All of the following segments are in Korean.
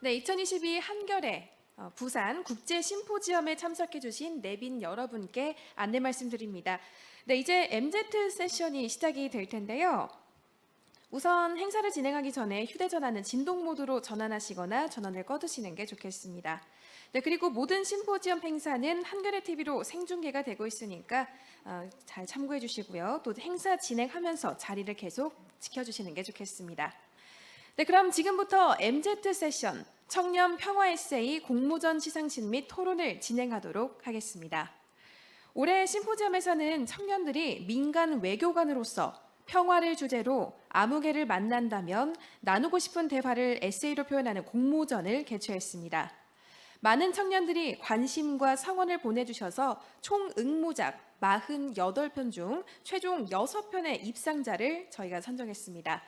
네, 2022 한겨레 부산 국제 심포지엄에 참석해 주신 내빈 여러분께 안내 말씀드립니다. 네, 이제 MZ 세션이 시작이 될 텐데요. 우선 행사를 진행하기 전에 휴대전화는 진동 모드로 전환하시거나 전원을 꺼두시는 게 좋겠습니다. 네, 그리고 모든 심포지엄 행사는 한겨레 TV로 생중계가 되고 있으니까 잘 참고해 주시고요. 또 행사 진행하면서 자리를 계속 지켜주시는 게 좋겠습니다. 네, 그럼 지금부터 MZ 세션 청년 평화 에세이 공모전 시상식 및 토론을 진행하도록 하겠습니다. 올해 심포지엄에서는 청년들이 민간 외교관으로서 평화를 주제로 아무 개를 만난다면 나누고 싶은 대화를 에세이로 표현하는 공모전을 개최했습니다. 많은 청년들이 관심과 성원을 보내주셔서 총 응모작 48편 중 최종 6편의 입상자를 저희가 선정했습니다.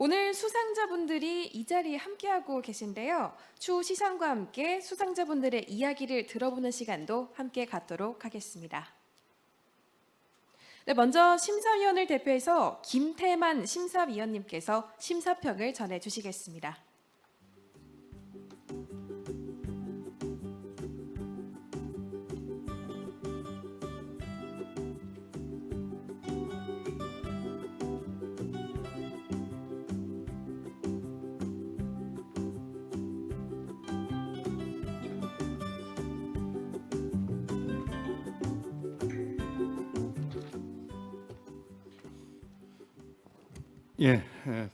오늘 수상자분들이 이 자리에 함께하고 계신데요. 추후 시상과 함께 수상자분들의 이야기를 들어보는 시간도 함께 갖도록 하겠습니다. 네, 먼저 심사위원을 대표해서 김태만 심사위원님께서 심사평을 전해주시겠습니다.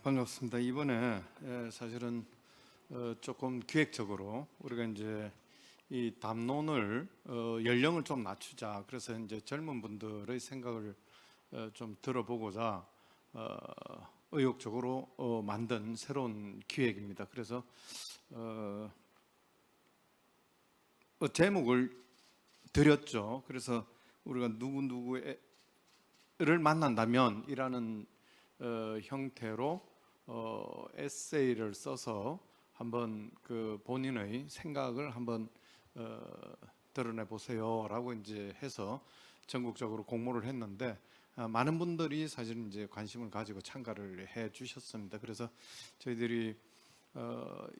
반갑습니다. 이번에 사실은 조금 기획적으로 우리가 이제 이 담론을 연령을 좀 낮추자. 그래서 이제 젊은 분들의 생각을 좀 들어보고자 의욕적으로 만든 새로운 기획입니다. 그래서 제목을 드렸죠. 그래서 우리가 누구를 만난다면이라는 형태로 에세이를 써서 한번 그 본인의 생각을 한번 드러내 보세요라고 이제 해서 전국적으로 공모를 했는데 많은 분들이 사실 이제 관심을 가지고 참가를 해 주셨습니다. 그래서 저희들이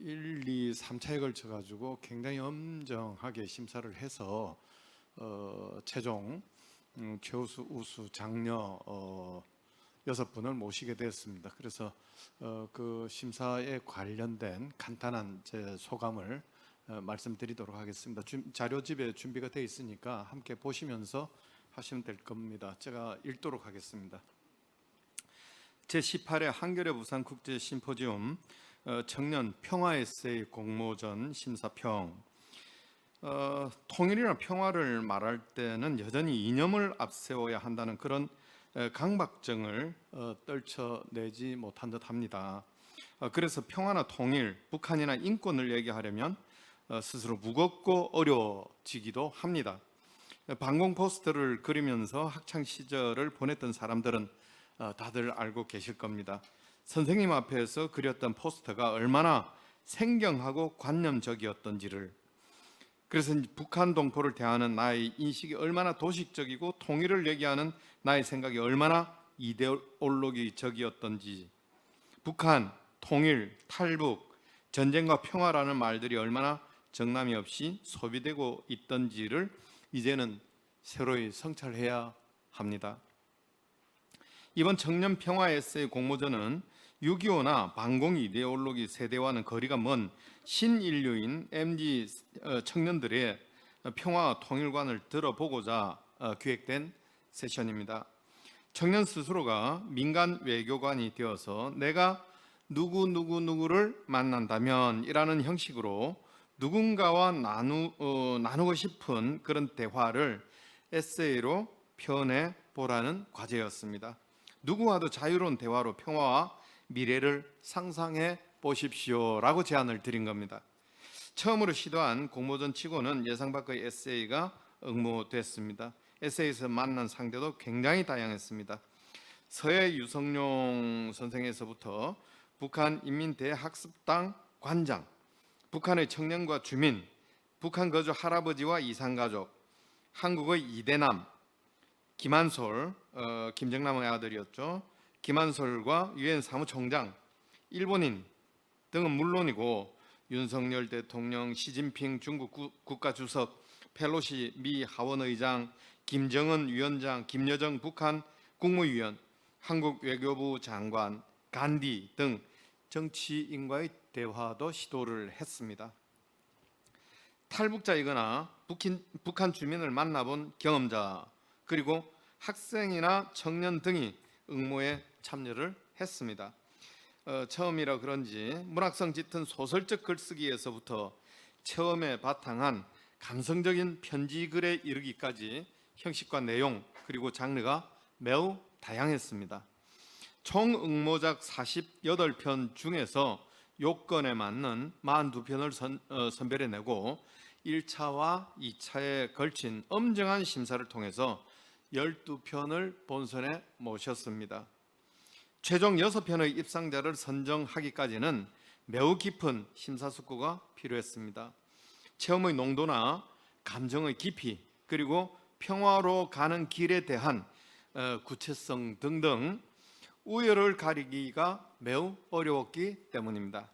1, 2, 3차에 걸쳐 가지고 굉장히 엄정하게 심사를 해서 최종 최우수, 우수, 장려 6분을 모시게 되었습니다. 그래서 그 심사에 관련된 간단한 제 소감을 말씀드리도록 하겠습니다. 자료집에 준비가 되어 있으니까 함께 보시면서 하시면 될 겁니다. 제가 읽도록 하겠습니다. 제18회 한겨레 부산 국제 심포지움 청년 평화 에세이 공모전 심사평. 통일이나 평화를 말할 때는 여전히 이념을 앞세워야 한다는 그런 강박증을 떨쳐내지 못한 듯합니다. 그래서 평화나 통일, 북한이나 인권을 얘기하려면 스스로 무겁고 어려워지기도 합니다. 방공 포스터를 그리면서 학창 시절을 보냈던 사람들은 다들 알고 계실 겁니다. 선생님 앞에서 그렸던 포스터가 얼마나 생경하고 관념적이었던지를, 그래서 북한 동포를 대하는 나의 인식이 얼마나 도식적이고 통일을 얘기하는 나의 생각이 얼마나 이데올로기적이었던지, 북한, 통일, 탈북, 전쟁과 평화라는 말들이 얼마나 정남이 없이 소비되고 있던지를 이제는 새로이 성찰해야 합니다. 이번 청년 평화 에세이 공모전은 6.25나 반공 이데올로기 세대와는 거리가 먼 신인류인 MZ 청년들의 평화와 통일관을 들어보고자 기획된 세션입니다. 청년 스스로가 민간 외교관이 되어서 내가 누구를 만난다면 이라는 형식으로 누군가와 나누고 싶은 그런 대화를 에세이로 표현해 보라는 과제였습니다. 누구와도 자유로운 대화로 평화와 미래를 상상해 보십시오라고 제안을 드린 겁니다. 처음으로 시도한 공모전 치고는 예상 밖의 에세이가 응모됐습니다. 에세이에서 만난 상대도 굉장히 다양했습니다. 서해 유성룡 선생에서부터 북한 인민대학습당 관장, 북한의 청년과 주민, 북한 거주 할아버지와 이산가족, 한국의 이대남, 김한솔, 김정남의 아들이었죠. 김한솔과 유엔 사무총장, 일본인 등은 물론이고 윤석열 대통령, 시진핑 중국 국가주석, 펠로시 미 하원의장, 김정은 위원장, 김여정 북한 국무위원, 한국 외교부 장관, 간디 등 정치인과의 대화도 시도를 했습니다. 탈북자이거나 북한 주민을 만나본 경험자, 그리고 학생이나 청년 등이 응모에 참여를 했습니다. 처음이라 그런지 문학성 짙은 소설적 글쓰기에서부터 처음에 바탕한 감성적인 편지글에 이르기까지 형식과 내용 그리고 장르가 매우 다양했습니다. 총 응모작 48편 중에서 요건에 맞는 42편을 선별해내고 1차와 2차에 걸친 엄정한 심사를 통해서 12편을 본선에 모셨습니다. 최종 6편의 입상자를 선정하기까지는 매우 깊은 심사숙고가 필요했습니다. 체험의 농도나 감정의 깊이, 그리고 평화로 가는 길에 대한 구체성 등등 우열을 가리기가 매우 어려웠기 때문입니다.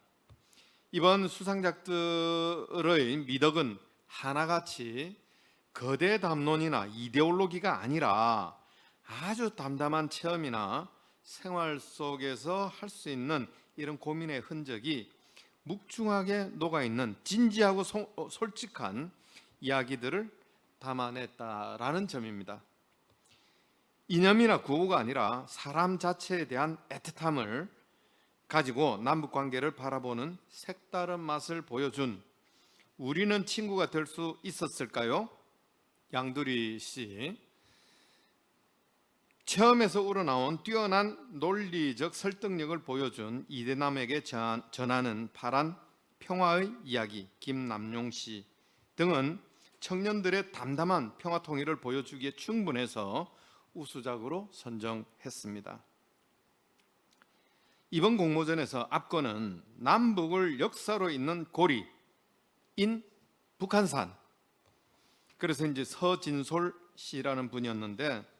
이번 수상작들의 미덕은 하나같이 거대 담론이나 이데올로기가 아니라 아주 담담한 체험이나 생활 속에서 할 수 있는 이런 고민의 흔적이 묵중하게 녹아있는 진지하고 솔직한 이야기들을 담아냈다라는 점입니다. 이념이나 구호가 아니라 사람 자체에 대한 애틋함을 가지고 남북관계를 바라보는 색다른 맛을 보여준 우리는 친구가 될 수 있었을까요? 양두리 씨. 체험에서 우러나온 뛰어난 논리적 설득력을 보여준 이대남에게 전하는 파란 평화의 이야기 김남용 씨 등은 청년들의 담담한 평화 통일을 보여주기에 충분해서 우수작으로 선정했습니다. 이번 공모전에서 압권은 남북을 역사로 잇는 고리인 북한산. 그래서 이제 서진솔 씨라는 분이었는데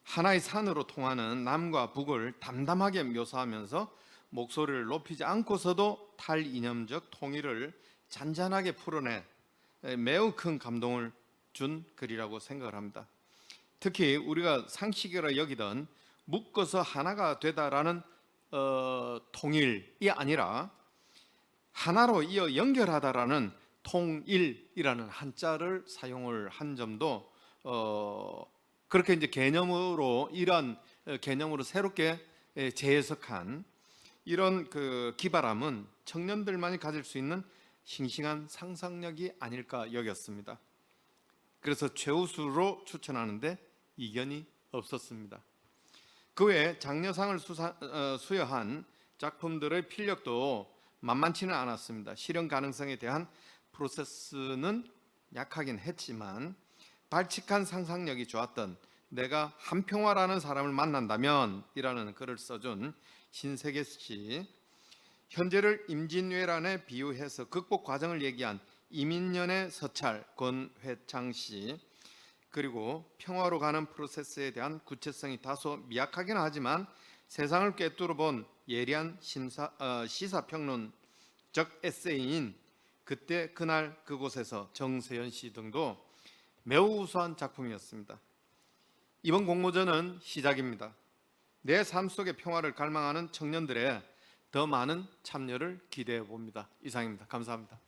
하나의 산으로 통하는 남과 북을 담담하게 묘사하면서 목소리를 높이지 않고서도 탈이념적 통일을 잔잔하게 풀어내 매우 큰 감동을 준 글이라고 생각을 합니다. 특히 우리가 상식이라 여기던 묶어서 하나가 되다라는 통일이 아니라 하나로 이어 연결하다라는 통일이라는 한자를 사용을 한 점도 그렇게 이제 개념으로 이런 개념으로 새롭게 재해석한 이런 그 기발함은 청년들만이 가질 수 있는 싱싱한 상상력이 아닐까 여겼습니다. 그래서 최우수로 추천하는데 이견이 없었습니다. 그 외에 장려상을 수여한 작품들의 필력도 만만치는 않았습니다. 실현 가능성에 대한 프로세스는 약하긴 했지만 발칙한 상상력이 좋았던 내가 한평화라는 사람을 만난다면 이라는 글을 써준 신세계 씨, 현재를 임진왜란에 비유해서 극복 과정을 얘기한 이민년의 서찰 권회창 씨, 그리고 평화로 가는 프로세스에 대한 구체성이 다소 미약하긴 하지만 세상을 꿰뚫어 본 예리한 시사평론적 에세이인 그때 그날 그곳에서 정세현 씨 등도 매우 우수한 작품이었습니다. 이번 공모전은 시작입니다. 내 삶 속의 평화를 갈망하는 청년들의 더 많은 참여를 기대해 봅니다. 이상입니다. 감사합니다.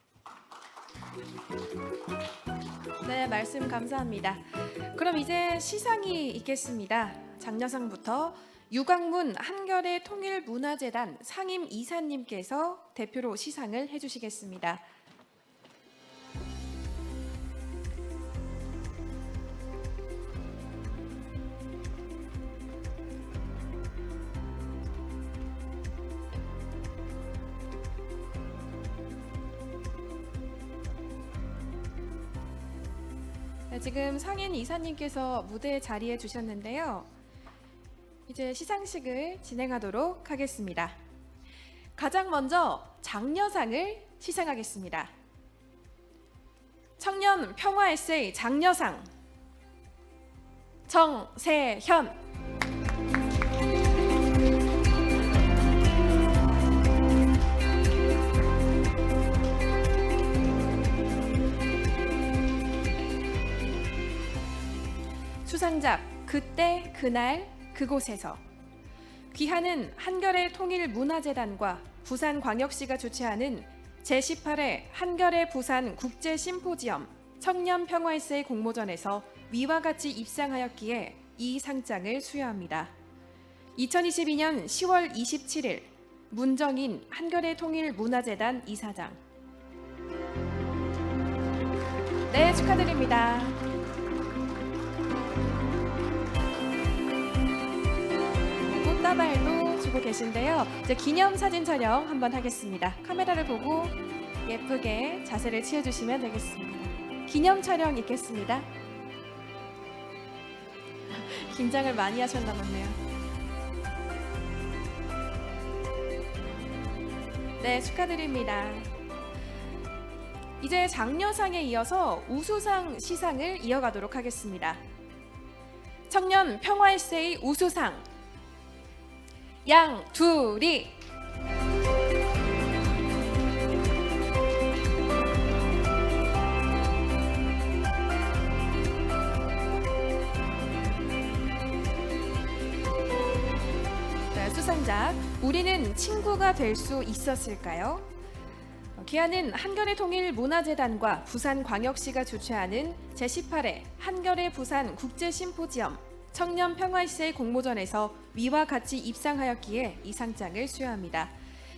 네, 말씀 감사합니다. 그럼 이제 시상이 있겠습니다. 장려상부터 유광문 한겨레 통일문화재단 상임 이사님께서 대표로 시상을 해주시겠습니다. 네, 지금 상임 이사님께서 무대에 자리해 주셨는데요. 이제 시상식을 진행하도록 하겠습니다. 가장 먼저 장려상을 시상하겠습니다. 청년 평화 에세이 장려상 정세현. 수상작 그때 그날 그곳에서 귀하는 한겨레 통일문화재단과 부산광역시가 주최하는 제18회 한겨레 부산 국제심포지엄 청년평화일세 공모전에서 위와 같이 입상하였기에 이 상장을 수여합니다. 2022년 10월 27일 문정인 한겨레 통일문화재단 이사장. 네, 축하드립니다. 꽃다발도 주고 계신데요. 이제 기념 사진 촬영 한번 하겠습니다. 카메라를 보고 예쁘게 자세를 취해주시면 되겠습니다. 기념 촬영 있겠습니다. 긴장을 많이 하셨나 보네요. 네, 축하드립니다. 이제 장려상에 이어서 우수상 시상을 이어가도록 하겠습니다. 청년 평화일세의 우수상 양두리. 네, 수상작 우리는 친구가 될 수 있었을까요? 귀하는 한겨레 통일문화재단과 부산광역시가 주최하는 제18회 한겨레 부산 국제심포지엄 청년평화일세 공모전에서 위와 같이 입상하였기에 이 상장을 수여합니다.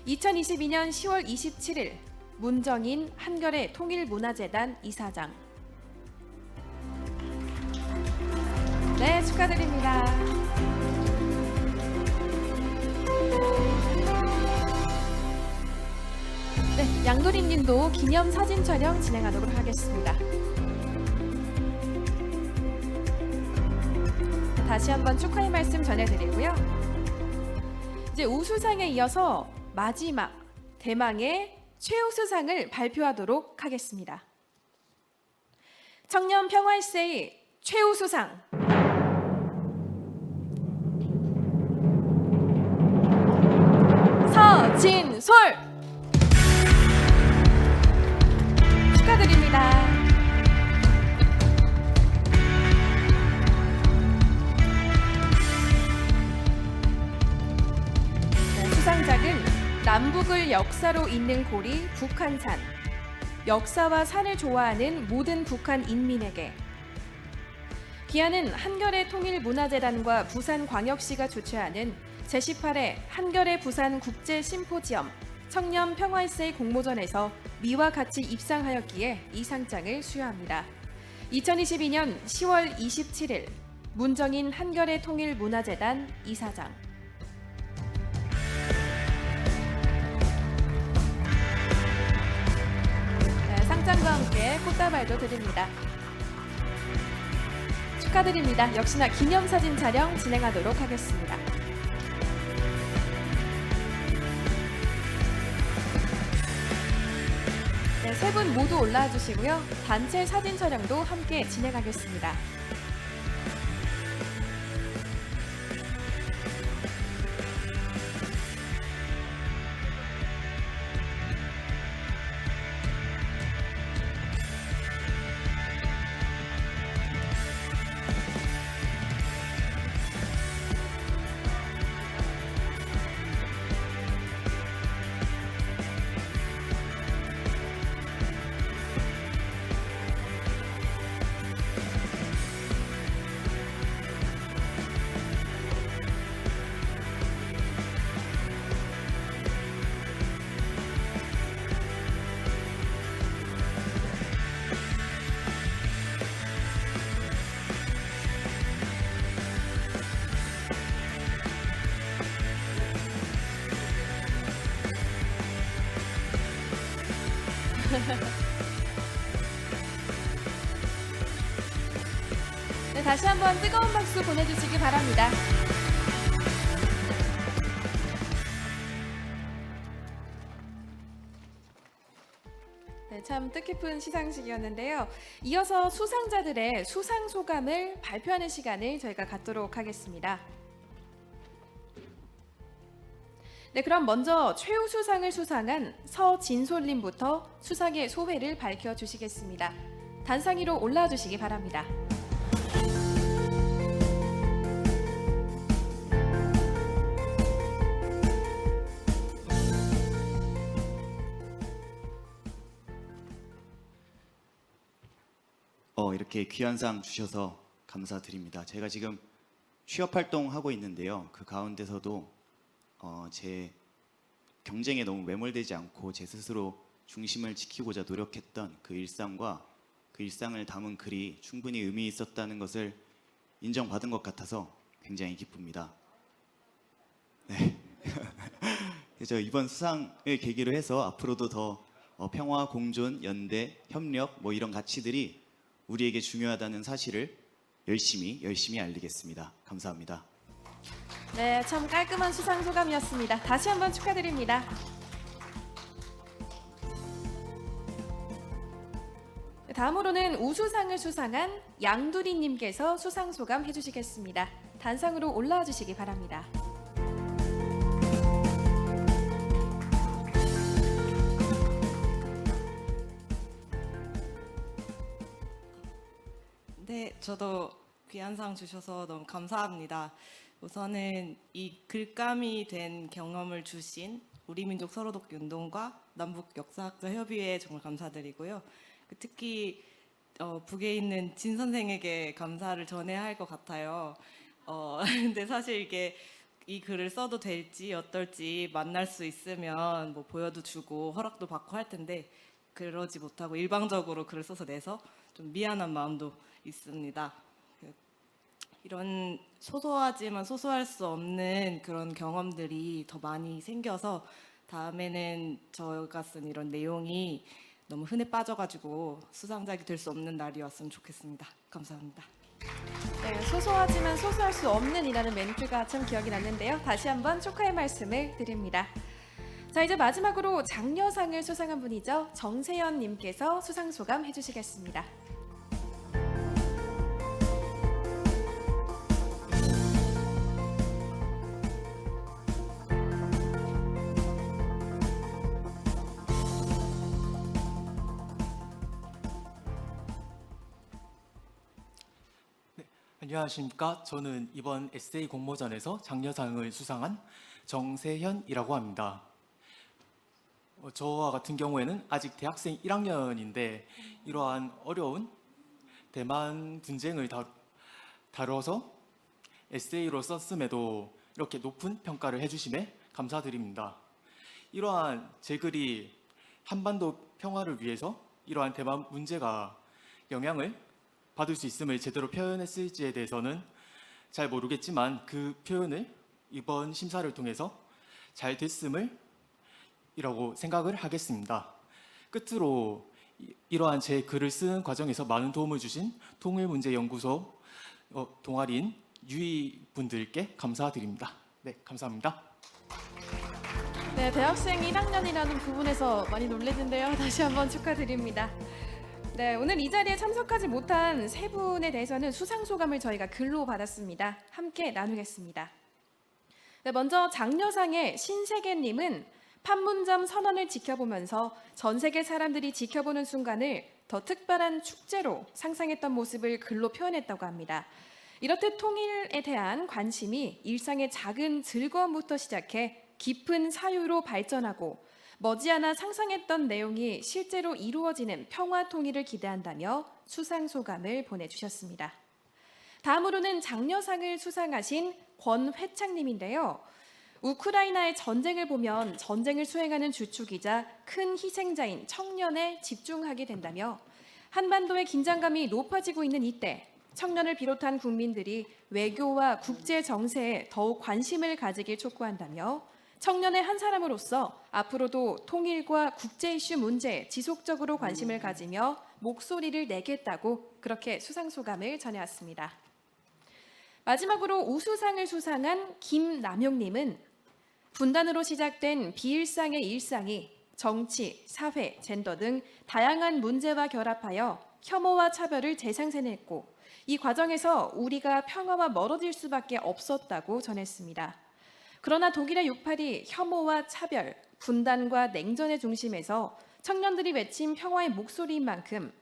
2022년 10월 27일 문정인 한겨레 통일문화재단 이사장. 네, 축하드립니다. 네, 양도리님도 기념 사진 촬영 진행하도록 하겠습니다. 다시 한번 축하의 말씀 전해드리고요. 이제 우수상에 이어서 마지막 대망의 최우수상을 발표하도록 하겠습니다. 청년 평화일세의 최우수상 서진솔 축하드립니다. 수상작은 남북을 역사로 잇는 고리 북한산, 역사와 산을 좋아하는 모든 북한 인민에게. 귀하는 한겨레 통일문화재단과 부산광역시가 주최하는 제18회 한겨레 부산 국제심포지엄 청년평화일세 공모전에서 위와 같이 입상하였기에 이 상장을 수여합니다. 2022년 10월 27일 문정인 한겨레 통일문화재단 이사장. 상장과 함께 꽃다발도 드립니다. 축하드립니다. 역시나 기념사진 촬영 진행하도록 하겠습니다. 네, 세 분 모두 올라와 주시고요. 단체 사진 촬영도 함께 진행하겠습니다. 네, 다시 한번 뜨거운 박수 보내주시기 바랍니다. 네, 참 뜻깊은 시상식이었는데요. 이어서 수상자들의 수상 소감을 발표하는 시간을 저희가 갖도록 하겠습니다. 네, 그럼 먼저 최우수상을 수상한 서진솔님부터 수상의 소회를 밝혀주시겠습니다. 단상 위로 올라와 주시기 바랍니다. 이렇게 귀한 상 주셔서 감사드립니다. 제가 지금 취업 활동하고 있는데요. 그 가운데서도 제 경쟁에 너무 매몰되지 않고 제 스스로 중심을 지키고자 노력했던 그 일상과 그 일상을 담은 글이 충분히 의미 있었다는 것을 인정받은 것 같아서 굉장히 기쁩니다. 네. 그래서 이번 수상을 계기로 해서 앞으로도 더 평화, 공존, 연대, 협력 뭐 이런 가치들이 우리에게 중요하다는 사실을 열심히 알리겠습니다. 감사합니다. 네, 참 깔끔한 수상 소감이었습니다. 다시 한번 축하드립니다. 다음으로는 우수상을 수상한 양두리님께서 수상 소감 해주시겠습니다. 단상으로 올라와 주시기 바랍니다. 네, 저도 귀한 상 주셔서 너무 감사합니다. 우선은 이 글감이 된 경험을 주신 우리민족 서로돕기 운동과 남북 역사학자 협의회에 정말 감사드리고요. 특히 북에 있는 진 선생에게 감사를 전해야 할 것 같아요. 근데 사실 이게 이 글을 써도 될지 어떨지 만날 수 있으면 뭐 보여도 주고 허락도 받고 할 텐데 그러지 못하고 일방적으로 글을 써서 내서 좀 미안한 마음도 있습니다. 이런 소소하지만 소소할 수 없는 그런 경험들이 더 많이 생겨서 다음에는 저가 쓴 이런 내용이 너무 흔해 빠져가지고 수상작이 될 수 없는 날이 왔으면 좋겠습니다. 감사합니다. 네, 소소하지만 소소할 수 없는 이라는 멘트가 참 기억이 났는데요. 다시 한번 축하의 말씀을 드립니다. 자, 이제 마지막으로 장려상을 수상한 분이죠. 정세현 님께서 수상 소감 해주시겠습니다. 안녕하십니까. 저는 이번 에세이 공모전에서 장려상을 수상한 정세현이라고 합니다. 저와 같은 경우에는 아직 대학생 1학년인데 이러한 어려운 대만 분쟁을 다뤄서 에세이로 썼음에도 이렇게 높은 평가를 해주심에 감사드립니다. 이러한 제 글이 한반도 평화를 위해서 이러한 대만 문제가 영향을 받을 수 있음을 제대로 표현했을지에 대해서는 잘 모르겠지만 그 표현을 이번 심사를 통해서 잘 됐음을 이라고 생각을 하겠습니다. 끝으로 이러한 제 글을 쓰는 과정에서 많은 도움을 주신 통일문제연구소 동아리인 유이 분들께 감사드립니다. 네, 감사합니다. 네, 대학생 1학년이라는 부분에서 많이 놀랬는데요. 다시 한번 축하드립니다. 네, 오늘 이 자리에 참석하지 못한 세 분에 대해서는 수상 소감을 저희가 글로 받았습니다. 함께 나누겠습니다. 네, 먼저 장려상의 신세계님은 판문점 선언을 지켜보면서 전 세계 사람들이 지켜보는 순간을 더 특별한 축제로 상상했던 모습을 글로 표현했다고 합니다. 이렇듯 통일에 대한 관심이 일상의 작은 즐거움부터 시작해 깊은 사유로 발전하고 머지않아 상상했던 내용이 실제로 이루어지는 평화 통일을 기대한다며 수상 소감을 보내주셨습니다. 다음으로는 장려상을 수상하신 권회창님인데요. 우크라이나의 전쟁을 보면 전쟁을 수행하는 주축이자 큰 희생자인 청년에 집중하게 된다며 한반도의 긴장감이 높아지고 있는 이때 청년을 비롯한 국민들이 외교와 국제 정세에 더욱 관심을 가지길 촉구한다며 청년의 한 사람으로서 앞으로도 통일과 국제 이슈 문제에 지속적으로 관심을 가지며 목소리를 내겠다고 그렇게 수상 소감을 전해왔습니다. 마지막으로 우수상을 수상한 김남용님은 분단으로 시작된 비일상의 일상이 정치, 사회, 젠더 등 다양한 문제와 결합하여 혐오와 차별을 재생산했고 이 과정에서 우리가 평화와 멀어질 수밖에 없었다고 전했습니다. 그러나 독일의 6.8이 혐오와 차별, 분단과 냉전의 중심에서 청년들이 외친 평화의 목소리인 만큼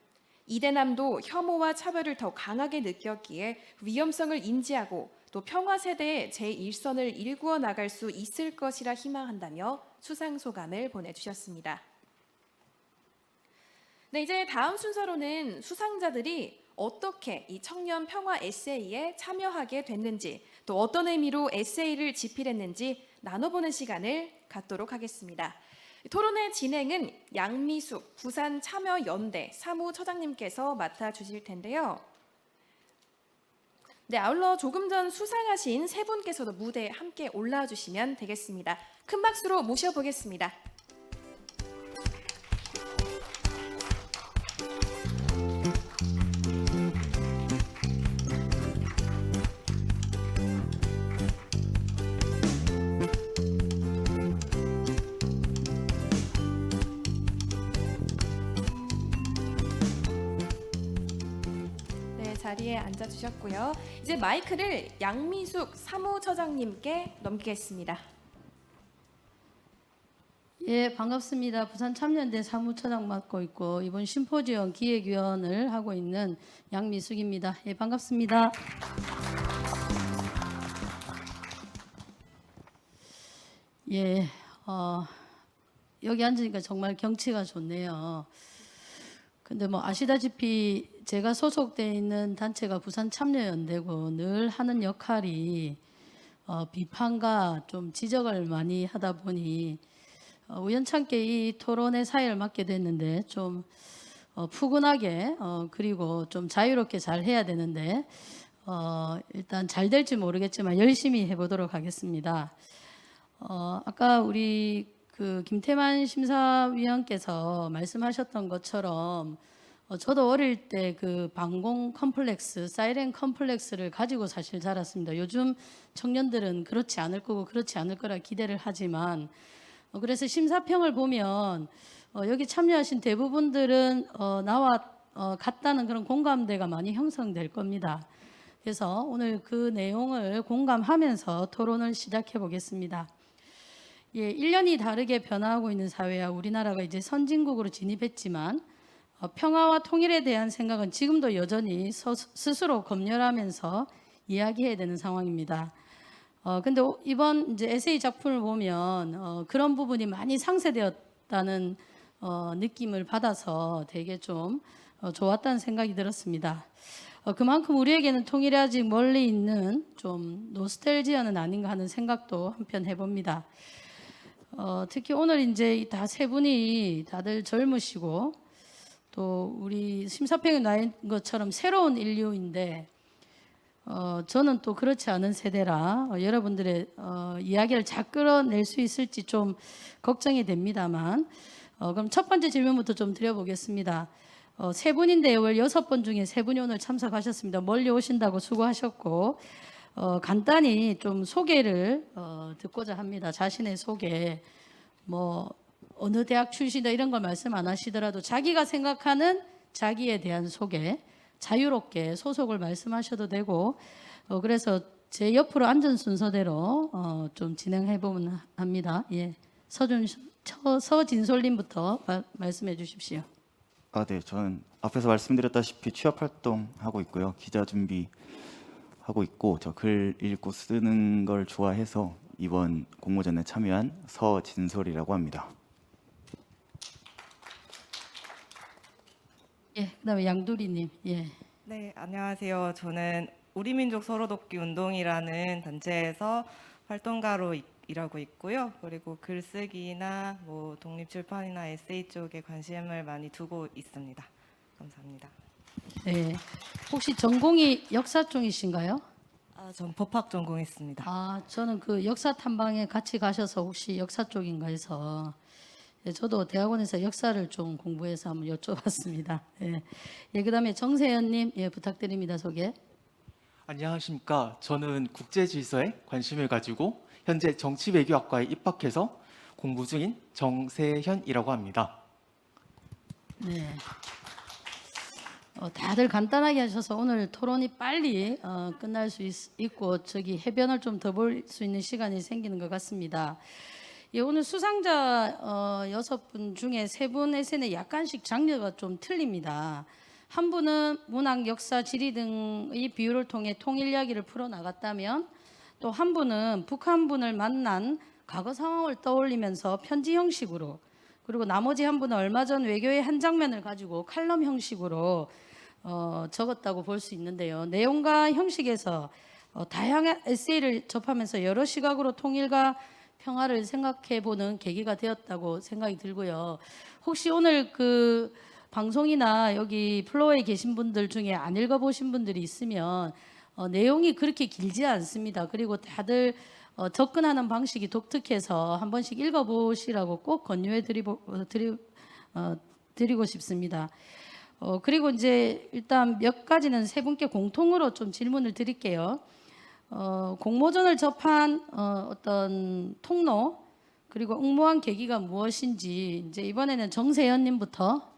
이대남도 혐오와 차별을 더 강하게 느꼈기에 위험성을 인지하고 또 평화 세대의 제1선을 일구어 나갈 수 있을 것이라 희망한다며 수상 소감을 보내주셨습니다. 네, 이제 다음 순서로는 수상자들이 어떻게 이 청년 평화 에세이에 참여하게 됐는지, 또 어떤 의미로 에세이를 집필했는지 나눠보는 시간을 갖도록 하겠습니다. 토론의 진행은 양미숙 부산참여연대 사무처장님께서 맡아주실 텐데요. 네, 아울러 조금 전 수상하신 세 분께서도 무대에 함께 올라와 주시면 되겠습니다. 큰 박수로 모셔보겠습니다. 네, 자리에 앉아주셨고요. 이제 마이크를 양미숙 사무처장님께 넘기겠습니다. 예, 반갑습니다. 부산 참여연대 사무처장 맡고 있고 이번 심포지엄 기획위원을 하고 있는 양미숙입니다. 예, 반갑습니다. 예, 여기 앉으니까 정말 경치가 좋네요. 근데 뭐 아시다시피 제가 소속돼 있는 단체가 부산 참여연대고 늘 하는 역할이 비판과 좀 지적을 많이 하다 보니 우연찮게 이 토론의 사회를 맡게 됐는데 좀 푸근하게 그리고 좀 자유롭게 잘 해야 되는데 일단 잘 될지 모르겠지만 열심히 해보도록 하겠습니다. 아까 우리 그 김태만 심사위원께서 말씀하셨던 것처럼 저도 어릴 때 그 방공 컴플렉스, 사이렌 컴플렉스를 가지고 사실 자랐습니다. 요즘 청년들은 그렇지 않을 거고 그렇지 않을 거라 기대를 하지만 그래서 심사평을 보면 여기 참여하신 대부분들은 나와 같다는 그런 공감대가 많이 형성될 겁니다. 그래서 오늘 그 내용을 공감하면서 토론을 시작해 보겠습니다. 예, 1년이 다르게 변화하고 있는 사회야 우리나라가 이제 선진국으로 진입했지만 평화와 통일에 대한 생각은 지금도 여전히 스스로 검열하면서 이야기해야 되는 상황입니다. 근데 이번 이제 에세이 작품을 보면 그런 부분이 많이 상쇄되었다는 느낌을 받아서 되게 좀 좋았다는 생각이 들었습니다. 그만큼 우리에게는 통일이 아직 멀리 있는 좀 노스텔지아는 아닌가 하는 생각도 한편 해봅니다. 특히 오늘 이제 다 세 분이 다들 젊으시고 또 우리 심사평에 나온 것처럼 새로운 인류인데 저는 또 그렇지 않은 세대라 여러분들의 이야기를 잘 끌어낼 수 있을지 좀 걱정이 됩니다만 그럼 첫 번째 질문부터 좀 드려보겠습니다. 세 분인데 월 6번 중에 세 분이 오늘 참석하셨습니다. 멀리 오신다고 수고하셨고 간단히 좀 소개를 듣고자 합니다. 자신의 소개, 뭐 어느 대학 출신이다 이런 걸 말씀 안 하시더라도 자기가 생각하는 자기에 대한 소개, 자유롭게 소속을 말씀하셔도 되고 그래서 제 옆으로 앉은 순서대로 좀 진행해 보면 합니다. 예, 서진솔님부터 말씀해 주십시오. 네, 저는 앞에서 말씀드렸다시피 취업 활동하고 있고요. 기자 준비하고 있고 저 글 읽고 쓰는 걸 좋아해서 이번 공모전에 참여한 서진솔이라고 합니다. 예, 그다음에 양두리님. 예. 네, 안녕하세요. 저는 우리민족 서로돕기 운동이라는 단체에서 활동가로 일하고 있고요. 그리고 글쓰기나 뭐 독립출판이나 에세이 쪽에 관심을 많이 두고 있습니다. 감사합니다. 네. 혹시 전공이 역사 쪽이신가요? 전 법학 전공했습니다. 저는 그 역사 탐방에 같이 가셔서 혹시 역사 쪽인가 해서 예, 저도 대학원에서 역사를 좀 공부해서 한번 여쭤봤습니다. 예, 예 그다음에 정세현님 예, 부탁드립니다. 소개. 안녕하십니까. 저는 국제질서에 관심을 가지고 현재 정치외교학과에 입학해서 공부 중인 정세현이라고 합니다. 네. 다들 간단하게 하셔서 오늘 토론이 빨리 끝날 수 있고 저기 해변을 좀 더 볼 수 있는 시간이 생기는 것 같습니다. 예, 오늘 수상자 6분 중에 3분 에세이는 약간씩 장르가 좀 틀립니다. 한 분은 문학, 역사, 지리 등의 비유를 통해 통일 이야기를 풀어나갔다면 또 한 분은 북한분을 만난 과거 상황을 떠올리면서 편지 형식으로 그리고 나머지 한 분은 얼마 전 외교의 한 장면을 가지고 칼럼 형식으로 적었다고 볼 수 있는데요. 내용과 형식에서 다양한 에세이를 접하면서 여러 시각으로 통일과 평화를 생각해보는 계기가 되었다고 생각이 들고요. 혹시 오늘 그 방송이나 여기 플로어에 계신 분들 중에 안 읽어보신 분들이 있으면 내용이 그렇게 길지 않습니다. 그리고 다들 접근하는 방식이 독특해서 한 번씩 읽어보시라고 꼭 권유해 드리고 싶습니다. 그리고 이제 일단 몇 가지는 세 분께 공통으로 좀 질문을 드릴게요. 공모전을 접한 어떤 통로 그리고 응모한 계기가 무엇인지 이제 이번에는 정세현님부터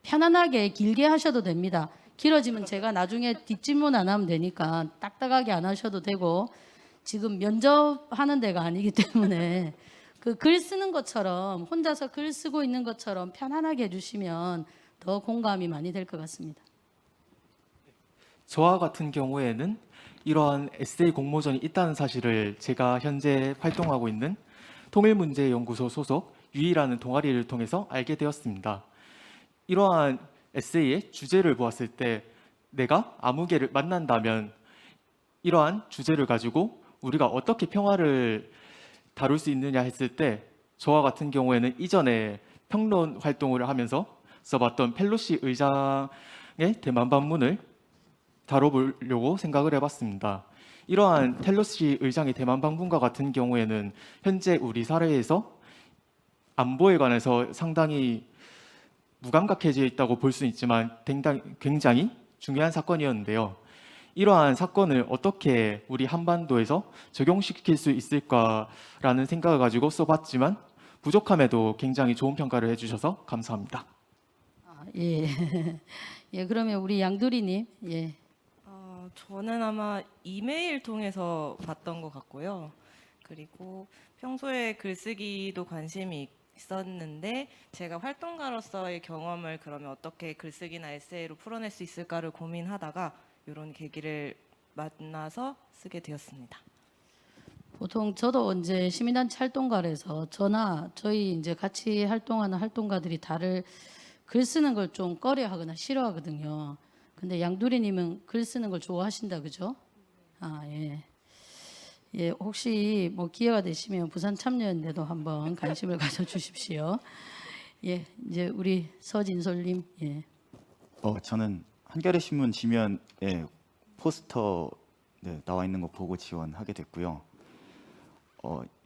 편안하게 길게 하셔도 됩니다. 길어지면 제가 나중에 뒷질문 안 하면 되니까 딱딱하게 안 하셔도 되고 지금 면접하는 데가 아니기 때문에 그 글 쓰는 것처럼 혼자서 글 쓰고 있는 것처럼 편안하게 해주시면 더 공감이 많이 될 것 같습니다. 저와 같은 경우에는 이러한 에세이 공모전이 있다는 사실을 제가 현재 활동하고 있는 통일문제연구소 소속 유이라는 동아리를 통해서 알게 되었습니다. 이러한 에세이의 주제를 보았을 때 내가 아무개를 만난다면 이러한 주제를 가지고 우리가 어떻게 평화를 다룰 수 있느냐 했을 때 저와 같은 경우에는 이전에 평론 활동을 하면서 써봤던 펠로시 의장의 대만 방문을 다뤄보려고 생각을 해봤습니다. 이러한 펠로시 의장의 대만 방문과 같은 경우에는 현재 우리 사회에서 안보에 관해서 상당히 무감각해져 있다고 볼 수 있지만 굉장히 중요한 사건이었는데요. 이러한 사건을 어떻게 우리 한반도에서 적용시킬 수 있을까라는 생각을 가지고 써봤지만 부족함에도 굉장히 좋은 평가를 해주셔서 감사합니다. 예, 그러면 우리 양두리님, 저는 아마 이메일 통해서 봤던 것 같고요. 그리고 평소에 글쓰기도 관심이 있었는데 제가 활동가로서의 경험을 그러면 어떻게 글쓰기나 에세이로 풀어낼 수 있을까를 고민하다가 이런 계기를 만나서 쓰게 되었습니다. 보통 저도 이제 시민단체 활동가라서 저나 저희 이제 같이 활동하는 활동가들이 다들 글 쓰는 걸 좀 꺼려하거나 싫어하거든요. 근데 양두리님은 글 쓰는 걸 좋아하신다, 그죠? 예, 혹시 뭐 기회가 되시면 부산 참여연대도 한번 관심을 가져주십시오. 예, 이제 우리 서진솔님, 저는 한겨레 신문 지면에 포스터 나와 있는 거 보고 지원하게 됐고요.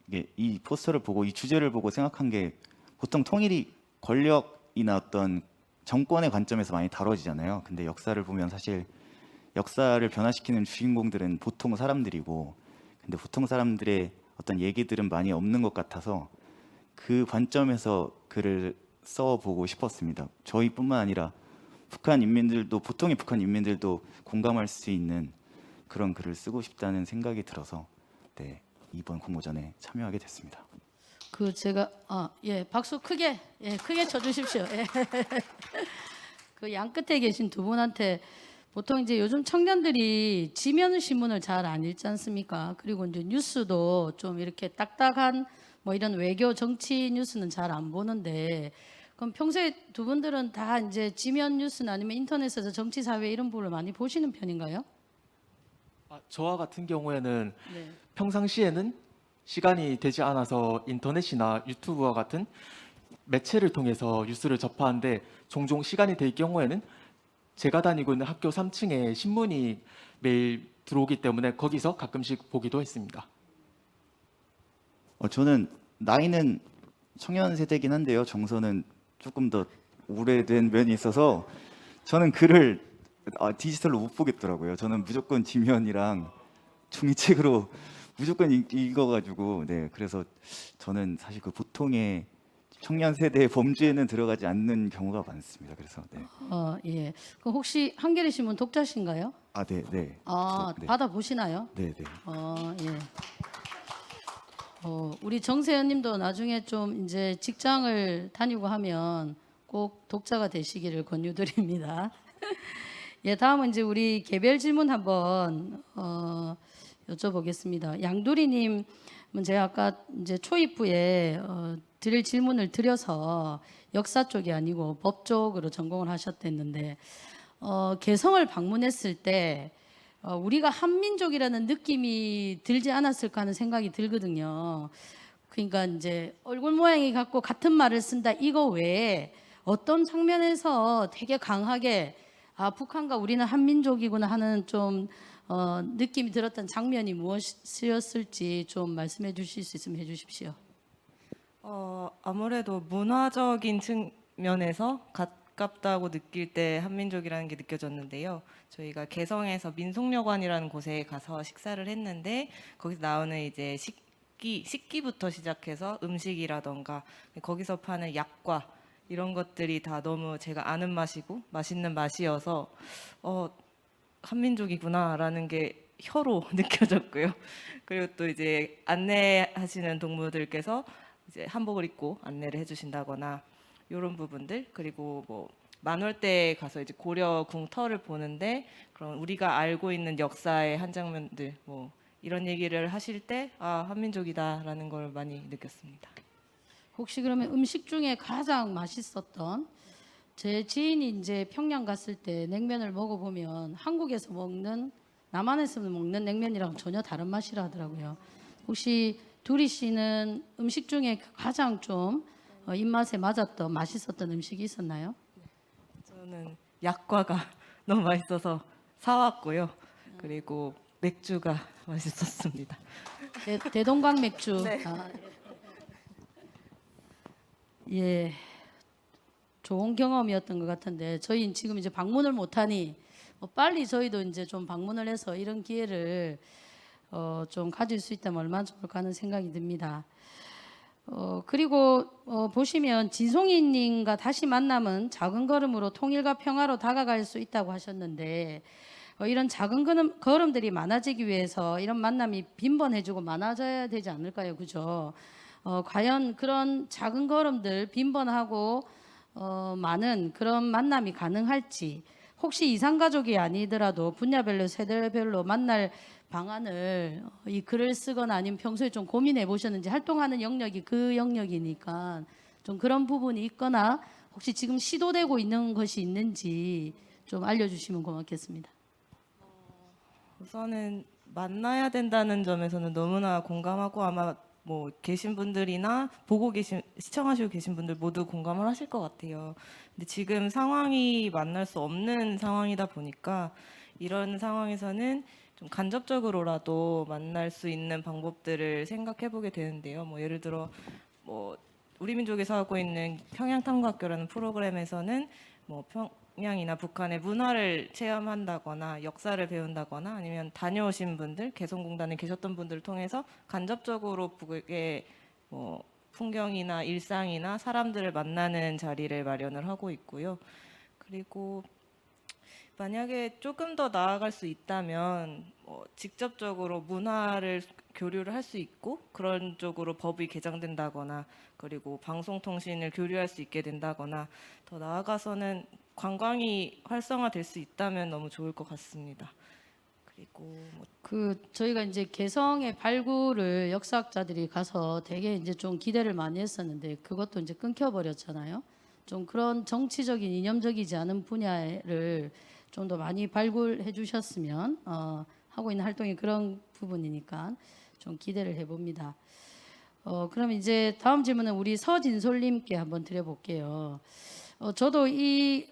이게 이 포스터를 보고 이 주제를 보고 생각한 게 보통 통일이 권력이나 어떤 정권의 관점에서 많이 다뤄지잖아요. 근데 역사를 보면 사실 역사를 변화시키는 주인공들은 보통 사람들이고, 근데 보통 사람들의 어떤 얘기들은 많이 없는 것 같아서 그 관점에서 글을 써보고 싶었습니다. 저희뿐만 아니라 북한 인민들도, 보통의 북한 인민들도 공감할 수 있는 그런 글을 쓰고 싶다는 생각이 들어서 이번 공모전에 참여하게 됐습니다. 제가 박수 크게 쳐주십시오. 그 양 끝에 계신 두 분한테 보통 이제 요즘 청년들이 지면 신문을 잘 안 읽지 않습니까? 그리고 이제 뉴스도 좀 이렇게 딱딱한 뭐 이런 외교 정치 뉴스는 잘 안 보는데, 그럼 평소에 두 분들은 다 이제 지면 뉴스나 아니면 인터넷에서 정치 사회 이런 부분을 많이 보시는 편인가요? 저와 같은 경우에는 평상시에는 시간이 되지 않아서 인터넷이나 유튜브와 같은 매체를 통해서 뉴스를 접하는데, 종종 시간이 될 경우에는 제가 다니고 있는 학교 3층에 신문이 매일 들어오기 때문에 거기서 가끔씩 보기도 했습니다. 저는 나이는 청년 세대긴 한데요. 정서는 조금 더 오래된 면이 있어서 저는 글을 디지털로 못 보겠더라고요. 저는 무조건 지면이랑 종이책으로 무조건 읽어가지고 그래서 저는 사실 그 보통의 청년 세대의 범주에는 들어가지 않는 경우가 많습니다. 그래서 예. 그럼 혹시 한겨레 신문 독자신가요? 네. 받아 보시나요? 네. 예. 우리 정세현님도 나중에 좀 이제 직장을 다니고 하면 꼭 독자가 되시기를 권유드립니다. 예, 다음은 이제 우리 개별 질문 한번 여쭤보겠습니다. 양두리님은 제가 아까 이제 초입부에 드릴 질문을 드려서 역사 쪽이 아니고 법 쪽으로 전공을 하셨댔는데 개성을 방문했을 때 우리가 한민족이라는 느낌이 들지 않았을까 하는 생각이 들거든요. 그러니까 이제 얼굴 모양이 같고 같은 말을 쓴다 이거 외에 어떤 장면에서 되게 강하게 아 북한과 우리는 한민족이구나 하는 좀 느낌이 들었던 장면이 무엇이었을지 좀 말씀해 주실 수 있으면 해주십시오. 아무래도 문화적인 측면에서 가깝다고 느낄 때 한민족이라는 게 느껴졌는데요. 저희가 개성에서 민속여관이라는 곳에 가서 식사를 했는데 거기서 나오는 이제 식기부터 시작해서 음식이라던가 거기서 파는 약과 이런 것들이 다 너무 제가 아는 맛이고 맛있는 맛이어서 한민족이구나라는 게 혀로 느껴졌고요. 그리고 또 이제 안내하시는 동무들께서 이제 한복을 입고 안내를 해주신다거나 이런 부분들, 그리고 뭐 만월대에 가서 이제 고려 궁터를 보는데 그런 우리가 알고 있는 역사의 한 장면들 뭐 이런 얘기를 하실 때 아 한민족이다라는 걸 많이 느꼈습니다. 혹시 그러면 음식 중에 가장 맛있었던 제 지인이 이제 평양 갔을 때 냉면을 먹어보면 한국에서 먹는 남한에서 먹는 냉면이랑 전혀 다른 맛이라 하더라고요. 혹시 두리 씨는 음식 중에 가장 좀 입맛에 맞았던 맛있었던 음식이 있었나요? 저는 약과가 너무 맛있어서 사왔고요. 그리고 맥주가 맛있었습니다. 대동강 맥주. 네. 예, 좋은 경험이었던 것 같은데 저희 지금 이제 방문을 못하니 빨리 저희도 이제 좀 방문을 해서 이런 기회를 좀 가질 수 있다면 얼마나 좋을까 하는 생각이 듭니다. 그리고 보시면 진송이님과 다시 만남은 작은 걸음으로 통일과 평화로 다가갈 수 있다고 하셨는데 이런 작은 걸음들이 많아지기 위해서 이런 만남이 빈번해지고 많아져야 되지 않을까요? 그죠? 과연 그런 작은 걸음들 빈번하고 많은 그런 만남이 가능할지 혹시 이산가족이 아니더라도 분야별로 세대별로 만날 방안을 이 글을 쓰거나 아니면 평소에 좀 고민해 보셨는지 활동하는 영역이 그 영역이니까 좀 그런 부분이 있거나 혹시 지금 시도되고 있는 것이 있는지 좀 알려주시면 고맙겠습니다. 우선은 만나야 된다는 점에서는 너무나 공감하고 아마 뭐 계신 분들이나 시청하시고 계신 분들 모두 공감을 하실 것 같아요. 근데 지금 상황이 만날 수 없는 상황이다 보니까 이런 상황에서는 좀 간접적으로라도 만날 수 있는 방법들을 생각해 보게 되는데요. 뭐 예를 들어 뭐 우리 민족에서 하고 있는 평양탐구학교라는 프로그램에서는 뭐 평양이나 북한의 문화를 체험한다거나 역사를 배운다거나 아니면 다녀오신 분들, 개성공단에 계셨던 분들을 통해서 간접적으로 북의 뭐 풍경이나 일상이나 사람들을 만나는 자리를 마련을 하고 있고요. 그리고 만약에 조금 더 나아갈 수 있다면 직접적으로 문화를 교류를 할 수 있고 그런 쪽으로 법이 개정된다거나 그리고 방송통신을 교류할 수 있게 된다거나 더 나아가서는 관광이 활성화될 수 있다면 너무 좋을 것 같습니다. 그리고 저희가 이제 개성의 발굴을 역사학자들이 가서 되게 이제 좀 기대를 많이 했었는데 그것도 이제 끊겨버렸잖아요. 좀 그런 정치적인 이념적이지 않은 분야를 좀 더 많이 발굴해 주셨으면 하고 있는 활동이 그런 부분이니까 좀 기대를 해봅니다. 그럼 이제 다음 질문은 우리 서진솔님께 한번 드려볼게요. 저도 이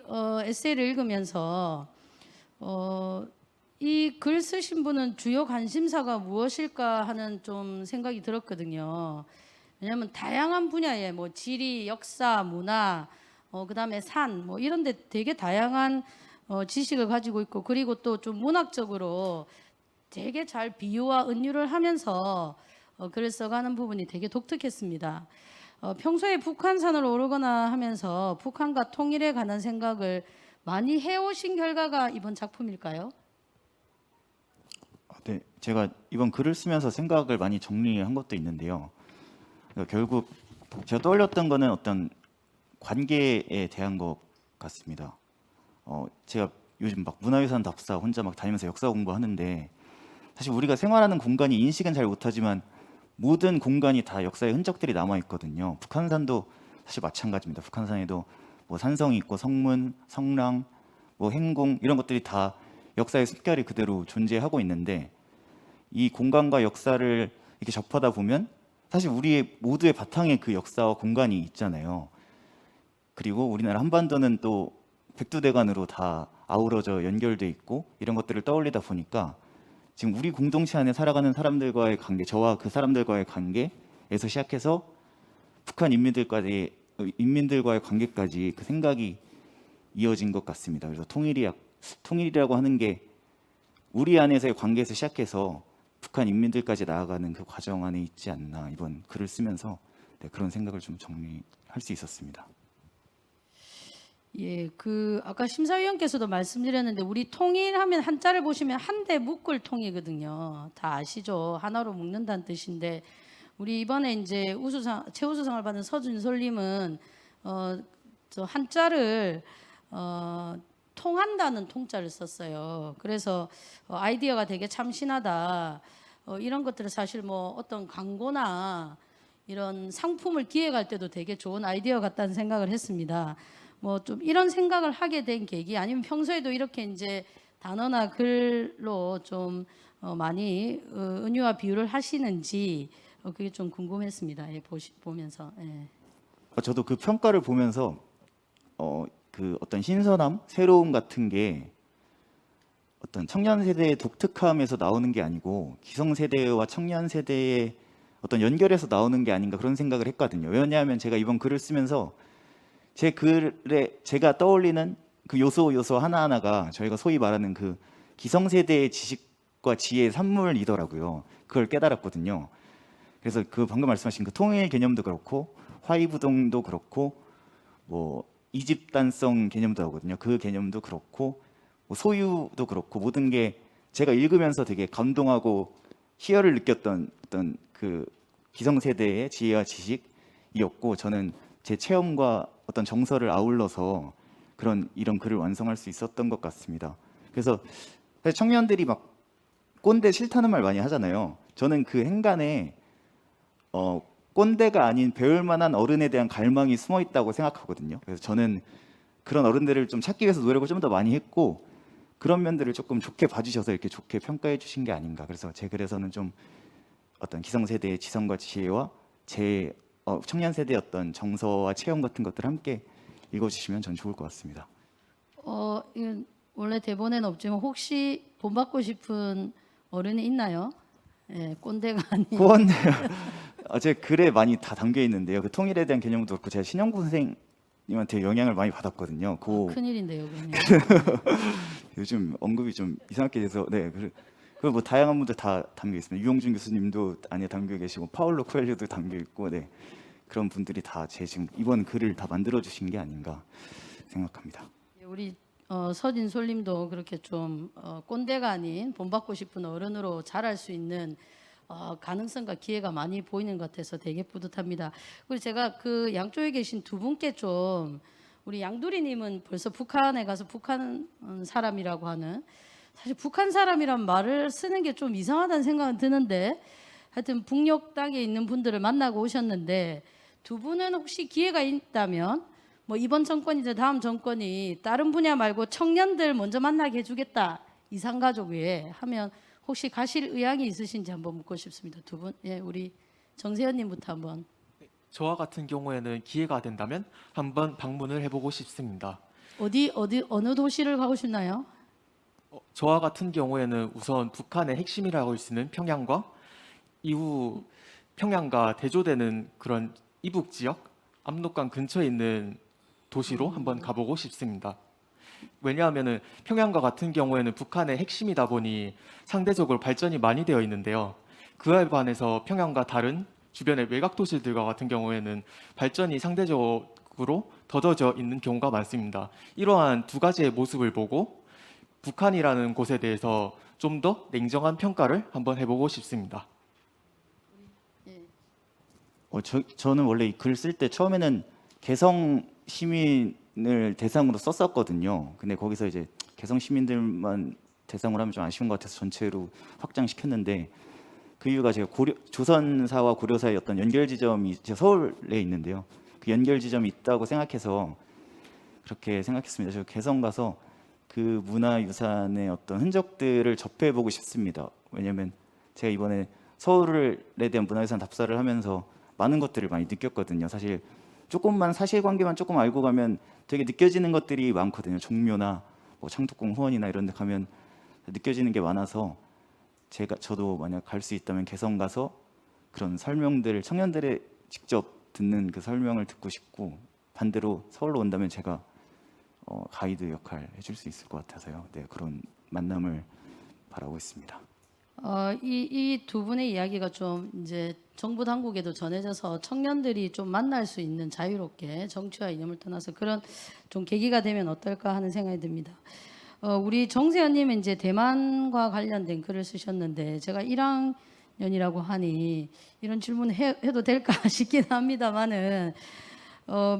에세이를 읽으면서 이 글 쓰신 분은 주요 관심사가 무엇일까 하는 좀 생각이 들었거든요. 왜냐하면 다양한 분야에 뭐 지리, 역사, 문화, 그다음에 산, 뭐 이런 데 되게 다양한 지식을 가지고 있고 그리고 또 좀 문학적으로 되게 잘 비유와 은유를 하면서 글을 써가는 부분이 되게 독특했습니다. 평소에 북한산을 오르거나 하면서 북한과 통일에 관한 생각을 많이 해오신 결과가 이번 작품일까요? 네, 제가 이번 글을 쓰면서 생각을 많이 정리한 것도 있는데요. 그러니까 결국 제가 떠올렸던 거는 어떤 관계에 대한 것 같습니다. 제가 요즘 막 문화유산 답사 혼자 막 다니면서 역사 공부하는데 사실 우리가 생활하는 공간이 인식은 잘 못하지만 모든 공간이 다 역사의 흔적들이 남아 있거든요. 북한산도 사실 마찬가지입니다. 북한산에도 뭐 산성이 있고 성문, 성랑, 뭐 행궁 이런 것들이 다 역사의 습결이 그대로 존재하고 있는데 이 공간과 역사를 이렇게 접하다 보면 사실 우리의 모두의 바탕에 그 역사와 공간이 있잖아요. 그리고 우리나라 한반도는 또 백두대간으로 다 아우러져 연결돼 있고 이런 것들을 떠올리다 보니까 지금 우리 공동체 안에 살아가는 사람들과의 관계, 저와 그 사람들과의 관계에서 시작해서 북한 인민들과의 관계까지 그 생각이 이어진 것 같습니다. 그래서 통일이라고 하는 게 우리 안에서의 관계에서 시작해서 북한 인민들까지 나아가는 그 과정 안에 있지 않나 이번 글을 쓰면서 그런 생각을 좀 정리할 수 있었습니다. 예, 그 아까 심사위원께서도 말씀드렸는데 우리 통일하면 한자를 보시면 한대 묶을 통이거든요. 다 아시죠? 하나로 묶는다는 뜻인데 우리 이번에 이제 최우수상을 받은 서준솔님은 저 한자를 통한다는 통자를 썼어요. 그래서 아이디어가 되게 참신하다. 이런 것들을 사실 뭐 어떤 광고나 이런 상품을 기획할 때도 되게 좋은 아이디어 같다는 생각을 했습니다. 뭐 좀 이런 생각을 하게 된 계기 아니면 평소에도 이렇게 이제 단어나 글로 좀 많이 은유와 비유를 하시는지 그게 좀 궁금했습니다. 예, 보면서. 예. 저도 그 평가를 보면서 그 어떤 신선함, 새로움 같은 게 어떤 청년 세대의 독특함에서 나오는 게 아니고 기성 세대와 청년 세대의 어떤 연결에서 나오는 게 아닌가 그런 생각을 했거든요. 왜냐하면 제가 이번 글을 쓰면서 제 글에 제가 떠올리는 그 요소 하나하나가 저희가 소위 말하는 그 기성 세대의 지식과 지혜의 산물이더라고요. 그걸 깨달았거든요. 그래서 그 방금 말씀하신 그 통일 개념도 그렇고 화이부동도 그렇고 뭐 이집단성 개념도 하거든요. 그 개념도 그렇고 뭐 소유도 그렇고 모든 게 제가 읽으면서 되게 감동하고 희열을 느꼈던 어떤 그 기성세대의 지혜와 지식이었고 저는 제 체험과 어떤 정서를 아울러서 이런 글을 완성할 수 있었던 것 같습니다. 그래서 사실 청년들이 막 꼰대 싫다는 말 많이 하잖아요. 저는 그 행간에 꼰대가 아닌 배울 만한 어른에 대한 갈망이 숨어 있다고 생각하거든요. 그래서 저는 그런 어른들을 좀 찾기 위해서 노력을 좀 더 많이 했고 그런 면들을 조금 좋게 봐주셔서 이렇게 좋게 평가해 주신 게 아닌가. 그래서 제 글에서는 좀 어떤 기성세대의 지성과 지혜와 제 청년 세대의 어떤 정서와 체험 같은 것들을 함께 읽어주시면 전 좋을 것 같습니다. 이건 원래 대본에는 없지만 혹시 본받고 싶은 어른이 있나요? 예, 꼰대가 아닌. 제 글에 많이 다 담겨 있는데요. 그 통일에 대한 개념도 그렇고 제가 신영구 선생님한테 영향을 많이 받았거든요. 큰일인데요, 그냥. 요즘 언급이 좀 이상하게 돼서 그 뭐 다양한 분들 다 담겨 있습니다. 유영준 교수님도 안에 담겨 계시고 파울로 코엘료도 담겨 있고 그런 분들이 다 제 지금 이번 글을 다 만들어 주신 게 아닌가 생각합니다. 우리 서진솔님도 그렇게 좀 꼰대가 아닌 본받고 싶은 어른으로 자랄 수 있는 가능성과 기회가 많이 보이는 것 같아서 되게 뿌듯합니다. 그리고 제가 그 양쪽에 계신 두 분께 좀 우리 양두리님은 벌써 북한에 가서 북한 사람이라고 하는 사실 북한 사람이란 말을 쓰는 게 좀 이상하다는 생각은 드는데 하여튼 북녘 땅에 있는 분들을 만나고 오셨는데 두 분은 혹시 기회가 있다면 뭐 이번 정권이든 다음 정권이 다른 분야 말고 청년들 먼저 만나게 해주겠다 이산가족 외에 하면 혹시 가실 의향이 있으신지 한번 묻고 싶습니다. 두 분, 예, 우리 정세현님부터 한번. 저와 같은 경우에는 기회가 된다면 한번 방문을 해보고 싶습니다. 어느 도시를 가고 싶나요? 저와 같은 경우에는 우선 북한의 핵심이라고 할 수 있는 평양과 이후 평양과 대조되는 그런 이북 지역, 압록강 근처에 있는 도시로 한번 가보고 싶습니다. 왜냐하면은 평양과 같은 경우에는 북한의 핵심이다 보니 상대적으로 발전이 많이 되어 있는데요. 그에 반해서 평양과 다른 주변의 외곽 도시들과 같은 경우에는 발전이 상대적으로 더뎌져 있는 경우가 많습니다. 이러한 두 가지의 모습을 보고 북한이라는 곳에 대해서 좀 더 냉정한 평가를 한번 해보고 싶습니다. 저는 원래 이 글 쓸 때 처음에는 개성 시민을 대상으로 썼었거든요. 근데 거기서 이제 개성 시민들만 대상으로 하면 좀 아쉬운 것 같아서 전체로 확장시켰는데 그 이유가 제가 조선사와 고려사의 어떤 연결 지점이 제가 서울에 있는데요. 그 연결 지점이 있다고 생각해서 그렇게 생각했습니다. 저 개성 가서 그 문화유산의 어떤 흔적들을 접해보고 싶습니다. 왜냐하면 제가 이번에 서울에 대한 문화유산 답사를 하면서 많은 것들을 많이 느꼈거든요. 사실 조금만 사실관계만 조금 알고 가면 되게 느껴지는 것들이 많거든요. 종묘나 뭐 창덕궁 후원이나 이런 데 가면 느껴지는 게 많아서 저도 만약 갈 수 있다면 개성 가서 그런 설명들을 청년들의 직접 듣는 그 설명을 듣고 싶고, 반대로 서울로 온다면 제가 가이드 역할 해줄 수 있을 것 같아서요. 네, 그런 만남을 바라고 있습니다. 이 두 분의 이야기가 좀 이제 정부 당국에도 전해져서 청년들이 좀 만날 수 있는, 자유롭게 정치와 이념을 떠나서 그런 좀 계기가 되면 어떨까 하는 생각이 듭니다. 우리 정세현님은 이제 대만과 관련된 글을 쓰셨는데, 제가 1학년이라고 하니 이런 질문 해도 될까 싶긴 합니다만은,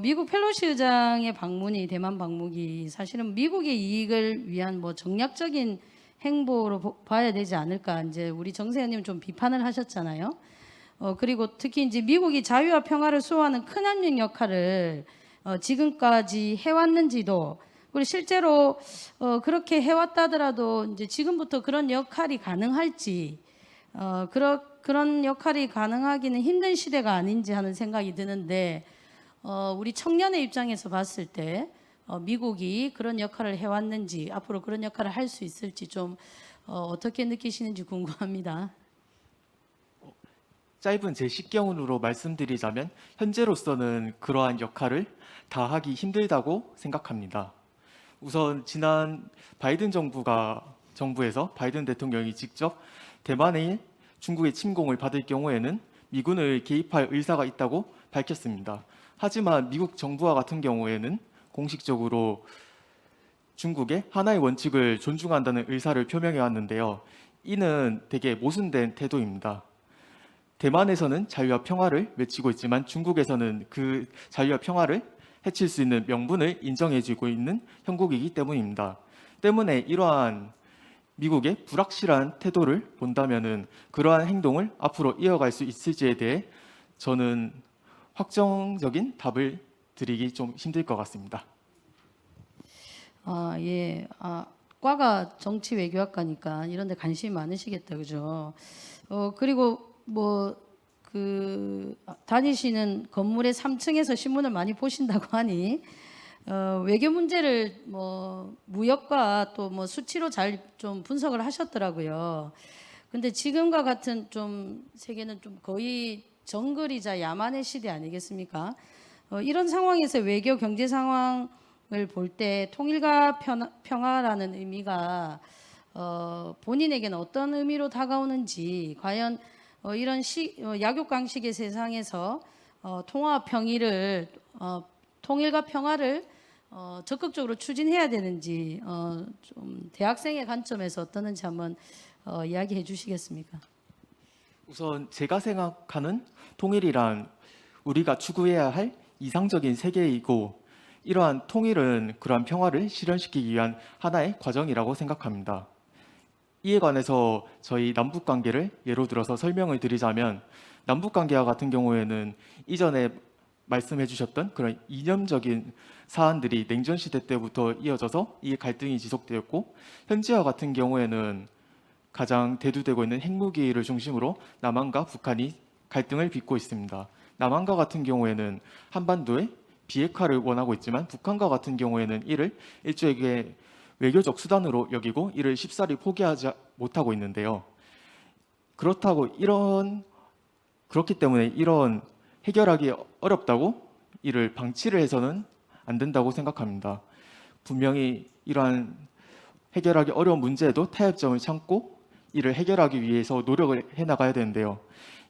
미국 펠로시 의장의 방문이, 대만 방문이 사실은 미국의 이익을 위한 뭐 정략적인 행보로 봐야 되지 않을까, 이제 우리 정세현님 좀 비판을 하셨잖아요. 그리고 특히 이제 미국이 자유와 평화를 수호하는 큰 협력 역할을 지금까지 해왔는지도, 그리고 실제로 그렇게 해왔다더라도 이제 지금부터 그런 역할이 가능할지, 그런 역할이 가능하기는 힘든 시대가 아닌지 하는 생각이 드는데, 우리 청년의 입장에서 봤을 때 미국이 그런 역할을 해왔는지, 앞으로 그런 역할을 할 수 있을지 좀 어떻게 느끼시는지 궁금합니다. 짧은 제 식견으로 말씀드리자면 현재로서는 그러한 역할을 다 하기 힘들다고 생각합니다. 우선 지난 바이든 정부에서 바이든 대통령이 직접 대만의 중국의 침공을 받을 경우에는 미군을 개입할 의사가 있다고 밝혔습니다. 하지만 미국 정부와 같은 경우에는 공식적으로 중국의 하나의 원칙을 존중한다는 의사를 표명해 왔는데요. 이는 되게 모순된 태도입니다. 대만에서는 자유와 평화를 외치고 있지만 중국에서는 그 자유와 평화를 해칠 수 있는 명분을 인정해주고 있는 형국이기 때문입니다. 때문에 이러한 미국의 불확실한 태도를 본다면은 그러한 행동을 앞으로 이어갈 수 있을지에 대해 저는 확정적인 답을 드리기 좀 힘들 것 같습니다. 예. 과가 정치 외교학과니까 이런 데 관심이 많으시겠다. 그죠? 그리고 다니시는 건물의 3층에서 신문을 많이 보신다고 하니 외교 문제를 무역과 또 수치로 잘 좀 분석을 하셨더라고요. 근데 지금과 같은 좀 세계는 좀 거의 정글이자 야만의 시대 아니겠습니까? 이런 상황에서 외교 경제 상황을 볼 때 통일과 평화라는 의미가 본인에게는 어떤 의미로 다가오는지, 과연 이런 약육강식의 세상에서 통일과 평화를 적극적으로 추진해야 되는지, 좀 대학생의 관점에서 어떠는지 한번 이야기해 주시겠습니까? 우선 제가 생각하는 통일이란 우리가 추구해야 할 이상적인 세계이고, 이러한 통일은 그러한 평화를 실현시키기 위한 하나의 과정이라고 생각합니다. 이에 관해서 저희 남북관계를 예로 들어서 설명을 드리자면, 남북관계와 같은 경우에는 이전에 말씀해 주셨던 그런 이념적인 사안들이 냉전시대 때부터 이어져서 이 갈등이 지속되었고, 현재와 같은 경우에는 가장 대두되고 있는 핵무기를 중심으로 남한과 북한이 갈등을 빚고 있습니다. 남한과 같은 경우에는 한반도의 비핵화를 원하고 있지만, 북한과 같은 경우에는 이를 일종의 외교적 수단으로 여기고 이를 쉽사리 포기하지 못하고 있는데요. 그렇기 때문에 이런 해결하기 어렵다고 이를 방치를 해서는 안 된다고 생각합니다. 분명히 이러한 해결하기 어려운 문제에도 타협점을 찾고 이를 해결하기 위해서 노력을 해나가야 되는데요.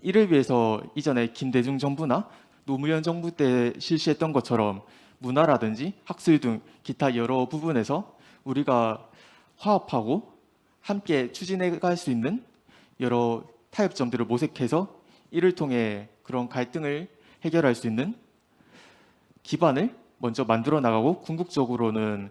이를 위해서 이전에 김대중 정부나 노무현 정부 때 실시했던 것처럼 문화라든지 학술 등 기타 여러 부분에서 우리가 화합하고 함께 추진해 갈 수 있는 여러 타협점들을 모색해서 이를 통해 그런 갈등을 해결할 수 있는 기반을 먼저 만들어 나가고, 궁극적으로는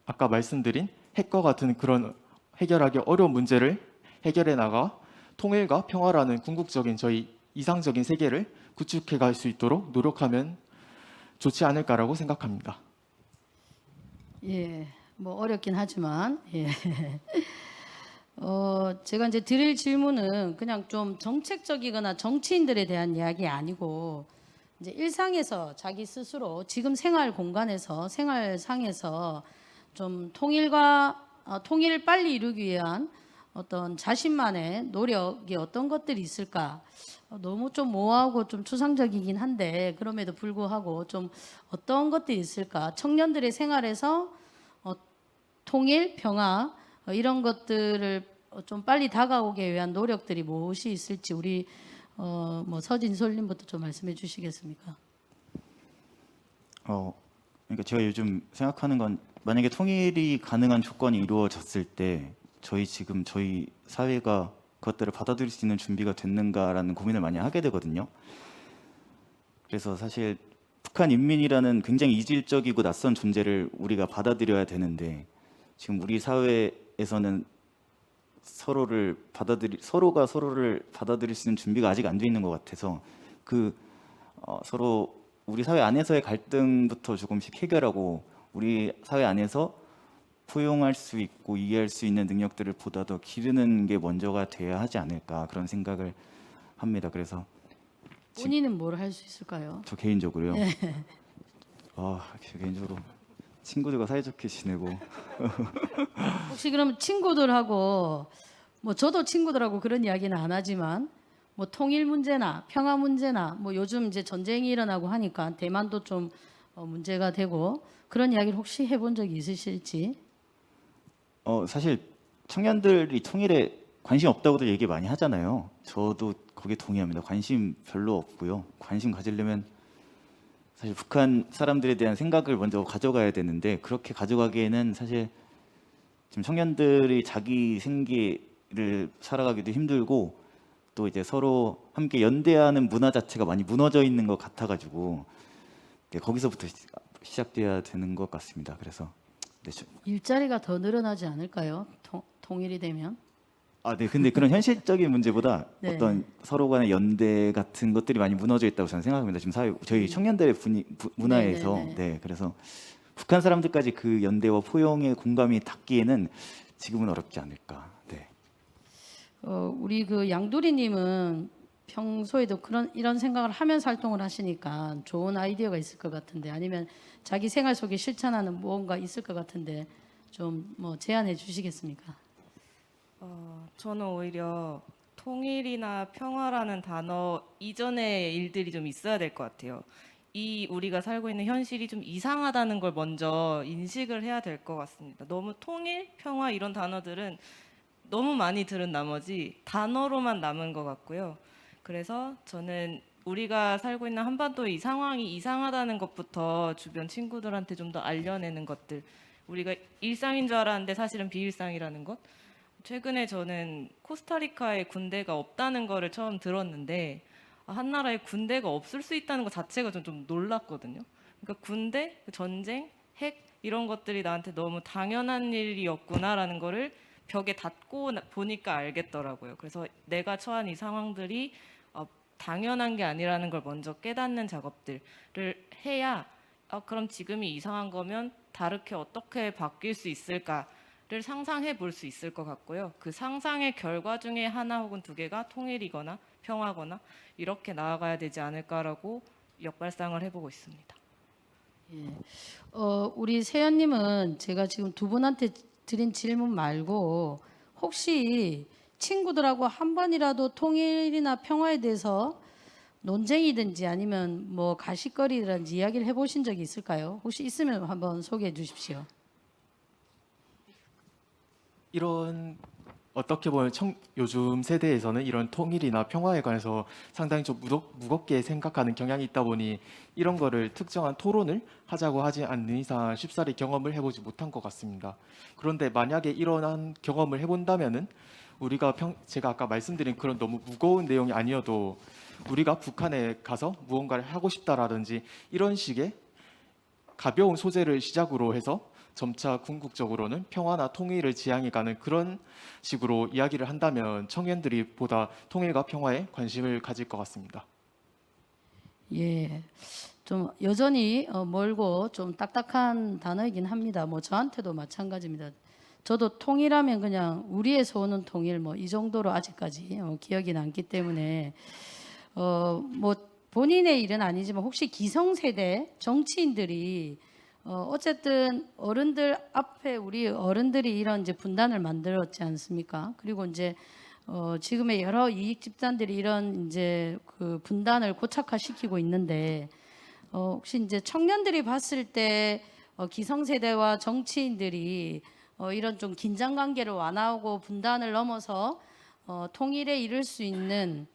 아까 말씀드린 핵과 같은 그런 해결하기 어려운 문제를 해결해 나가 통일과 평화라는 궁극적인 저희 이상적인 세계를 구축해 갈 수 있도록 노력하면 좋지 않을까라고 생각합니다. 예. 뭐 어렵긴 하지만 예. 제가 이제 드릴 질문은 그냥 좀 정책적이거나 정치인들에 대한 이야기 아니고 이제 일상에서 자기 스스로 지금 생활 공간에서 생활상에서 좀 통일을 빨리 이루기 위한 어떤 자신만의 노력이 어떤 것들이 있을까? 너무 좀 모호하고 좀 추상적이긴 한데 그럼에도 불구하고 좀 어떤 것들이 있을까? 청년들의 생활에서 통일, 평화 이런 것들을 좀 빨리 다가오게 위한 노력들이 무엇이 있을지 우리 뭐 서진솔님부터 좀 말씀해 주시겠습니까? 그러니까 제가 요즘 생각하는 건 만약에 통일이 가능한 조건이 이루어졌을 때 저희 사회가 그것들을 받아들일 수 있는 준비가 됐는가라는 고민을 많이 하게 되거든요. 그래서 사실 북한 인민이라는 굉장히 이질적이고 낯선 존재를 우리가 받아들여야 되는데 지금 우리 사회에서는 서로가 서로를 받아들일 수 있는 준비가 아직 안 돼 있는 것 같아서 서로 우리 사회 안에서의 갈등부터 조금씩 해결하고 우리 사회 안에서 포용할 수 있고 이해할 수 있는 능력들을 보다 더 기르는 게 먼저가 돼야 하지 않을까 그런 생각을 합니다. 그래서 본인은 뭘 할 수 있을까요? 저 개인적으로요. 저 개인적으로 친구들과 사이좋게 지내고 혹시 그럼 친구들하고 뭐 저도 친구들하고 그런 이야기는 안 하지만 뭐 통일 문제나 평화 문제나 뭐 요즘 이제 전쟁이 일어나고 하니까 대만도 좀 문제가 되고 그런 이야기를 혹시 해본 적이 있으실지? 사실 청년들이 통일에 관심 없다고도 얘기 많이 하잖아요. 저도 거기에 동의합니다. 관심 별로 없고요. 관심 가지려면 사실 북한 사람들에 대한 생각을 먼저 가져가야 되는데 그렇게 가져가기에는 사실 지금 청년들이 자기 생계를 살아가기도 힘들고 또 이제 서로 함께 연대하는 문화 자체가 많이 무너져 있는 것 같아가지고 거기서부터 시작돼야 되는 것 같습니다. 그래서 일자리가 더 늘어나지 않을까요? 통일이 되면? 네. 근데 그런 현실적인 문제보다 네. 어떤 서로 간의 연대 같은 것들이 많이 무너져 있다고 저는 생각합니다. 지금 저희 청년들의 문화에서 네네네. 네. 그래서 북한 사람들까지 그 연대와 포용의 공감이 닿기에는 지금은 어렵지 않을까. 네. 우리 그 양두리님은 평소에도 이런 생각을 하면서 활동을 하시니까 좋은 아이디어가 있을 것 같은데 아니면 자기 생활 속에 실천하는 무언가 있을 것 같은데 좀 뭐 제안해 주시겠습니까? 저는 오히려 통일이나 평화라는 단어 이전의 일들이 좀 있어야 될 것 같아요. 우리가 살고 있는 현실이 좀 이상하다는 걸 먼저 인식을 해야 될 것 같습니다. 너무 통일, 평화 이런 단어들은 너무 많이 들은 나머지 단어로만 남은 것 같고요. 그래서 저는 우리가 살고 있는 한반도의 이 상황이 이상하다는 것부터 주변 친구들한테 좀 더 알려내는 것들. 우리가 일상인 줄 알았는데 사실은 비일상이라는 것. 최근에 저는 코스타리카에 군대가 없다는 거를 처음 들었는데 한 나라에 군대가 없을 수 있다는 것 자체가 좀 놀랐거든요. 그러니까 군대, 전쟁, 핵 이런 것들이 나한테 너무 당연한 일이었구나라는 거를 벽에 닿고 보니까 알겠더라고요. 그래서 내가 처한 이 상황들이 당연한 게 아니라는 걸 먼저 깨닫는 작업들을 해야 그럼 지금이 이상한 거면 다르게 어떻게 바뀔 수 있을까를 상상해 볼 수 있을 것 같고요. 그 상상의 결과 중에 하나 혹은 두 개가 통일이거나 평화거나 이렇게 나아가야 되지 않을까라고 역발상을 해보고 있습니다. 예. 우리 세연님은 제가 지금 두 분한테 드린 질문 말고 혹시 친구들하고 한 번이라도 통일이나 평화에 대해서 논쟁이든지 아니면 뭐 가십거리든지 이야기를 해보신 적이 있을까요? 혹시 있으면 한번 소개해 주십시오. 이런 어떻게 보면 요즘 세대에서는 이런 통일이나 평화에 관해서 상당히 좀 무겁게 생각하는 경향이 있다 보니 이런 거를 특정한 토론을 하자고 하지 않는 이상 쉽사리 경험을 해보지 못한 것 같습니다. 그런데 만약에 이러한 경험을 해본다면은 제가 아까 말씀드린 그런 너무 무거운 내용이 아니어도 우리가 북한에 가서 무언가를 하고 싶다라든지 이런 식의 가벼운 소재를 시작으로 해서 점차 궁극적으로는 평화나 통일을 지향해가는 그런 식으로 이야기를 한다면 청년들이 보다 통일과 평화에 관심을 가질 것 같습니다. 예, 좀 여전히 멀고 좀 딱딱한 단어이긴 합니다. 뭐 저한테도 마찬가지입니다. 저도 통일하면 그냥 우리에서 오는 통일 뭐 이 정도로 아직까지 기억이 남기 때문에 뭐 본인의 일은 아니지만 혹시 기성세대 정치인들이 어쨌든 어른들 앞에 우리 어른들이 이런 이제 분단을 만들었지 않습니까? 그리고 이제 지금의 여러 이익 집단들이 이런 이제 그 분단을 고착화시키고 있는데 혹시 이제 청년들이 봤을 때 기성세대와 정치인들이 이런 좀 긴장 관계를 완화하고 분단을 넘어서 통일에 이를 수 있는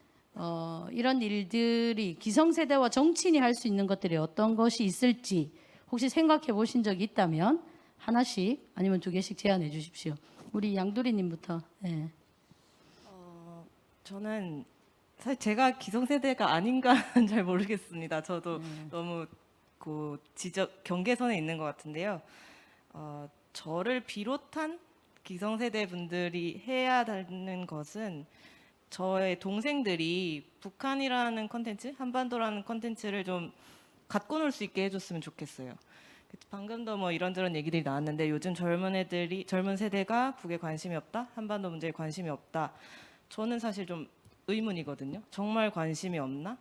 이런 일들이 기성세대와 정치인이 할 수 있는 것들이 어떤 것이 있을지 혹시 생각해 보신 적이 있다면 하나씩 아니면 두 개씩 제안해 주십시오. 우리 양두리님부터. 네. 저는 사실 제가 기성세대가 아닌가는 잘 모르겠습니다. 저도 너무 그 지적 경계선에 있는 것 같은데요. 저를 비롯한 기성세대 분들이 해야 되는 것은 저의 동생들이 북한이라는 컨텐츠, 한반도라는 컨텐츠를 좀 갖고 놀 수 있게 해줬으면 좋겠어요. 방금도 뭐 이런저런 얘기들이 나왔는데 요즘 젊은 세대가 북에 관심이 없다, 한반도 문제에 관심이 없다. 저는 사실 좀 의문이거든요. 정말 관심이 없나?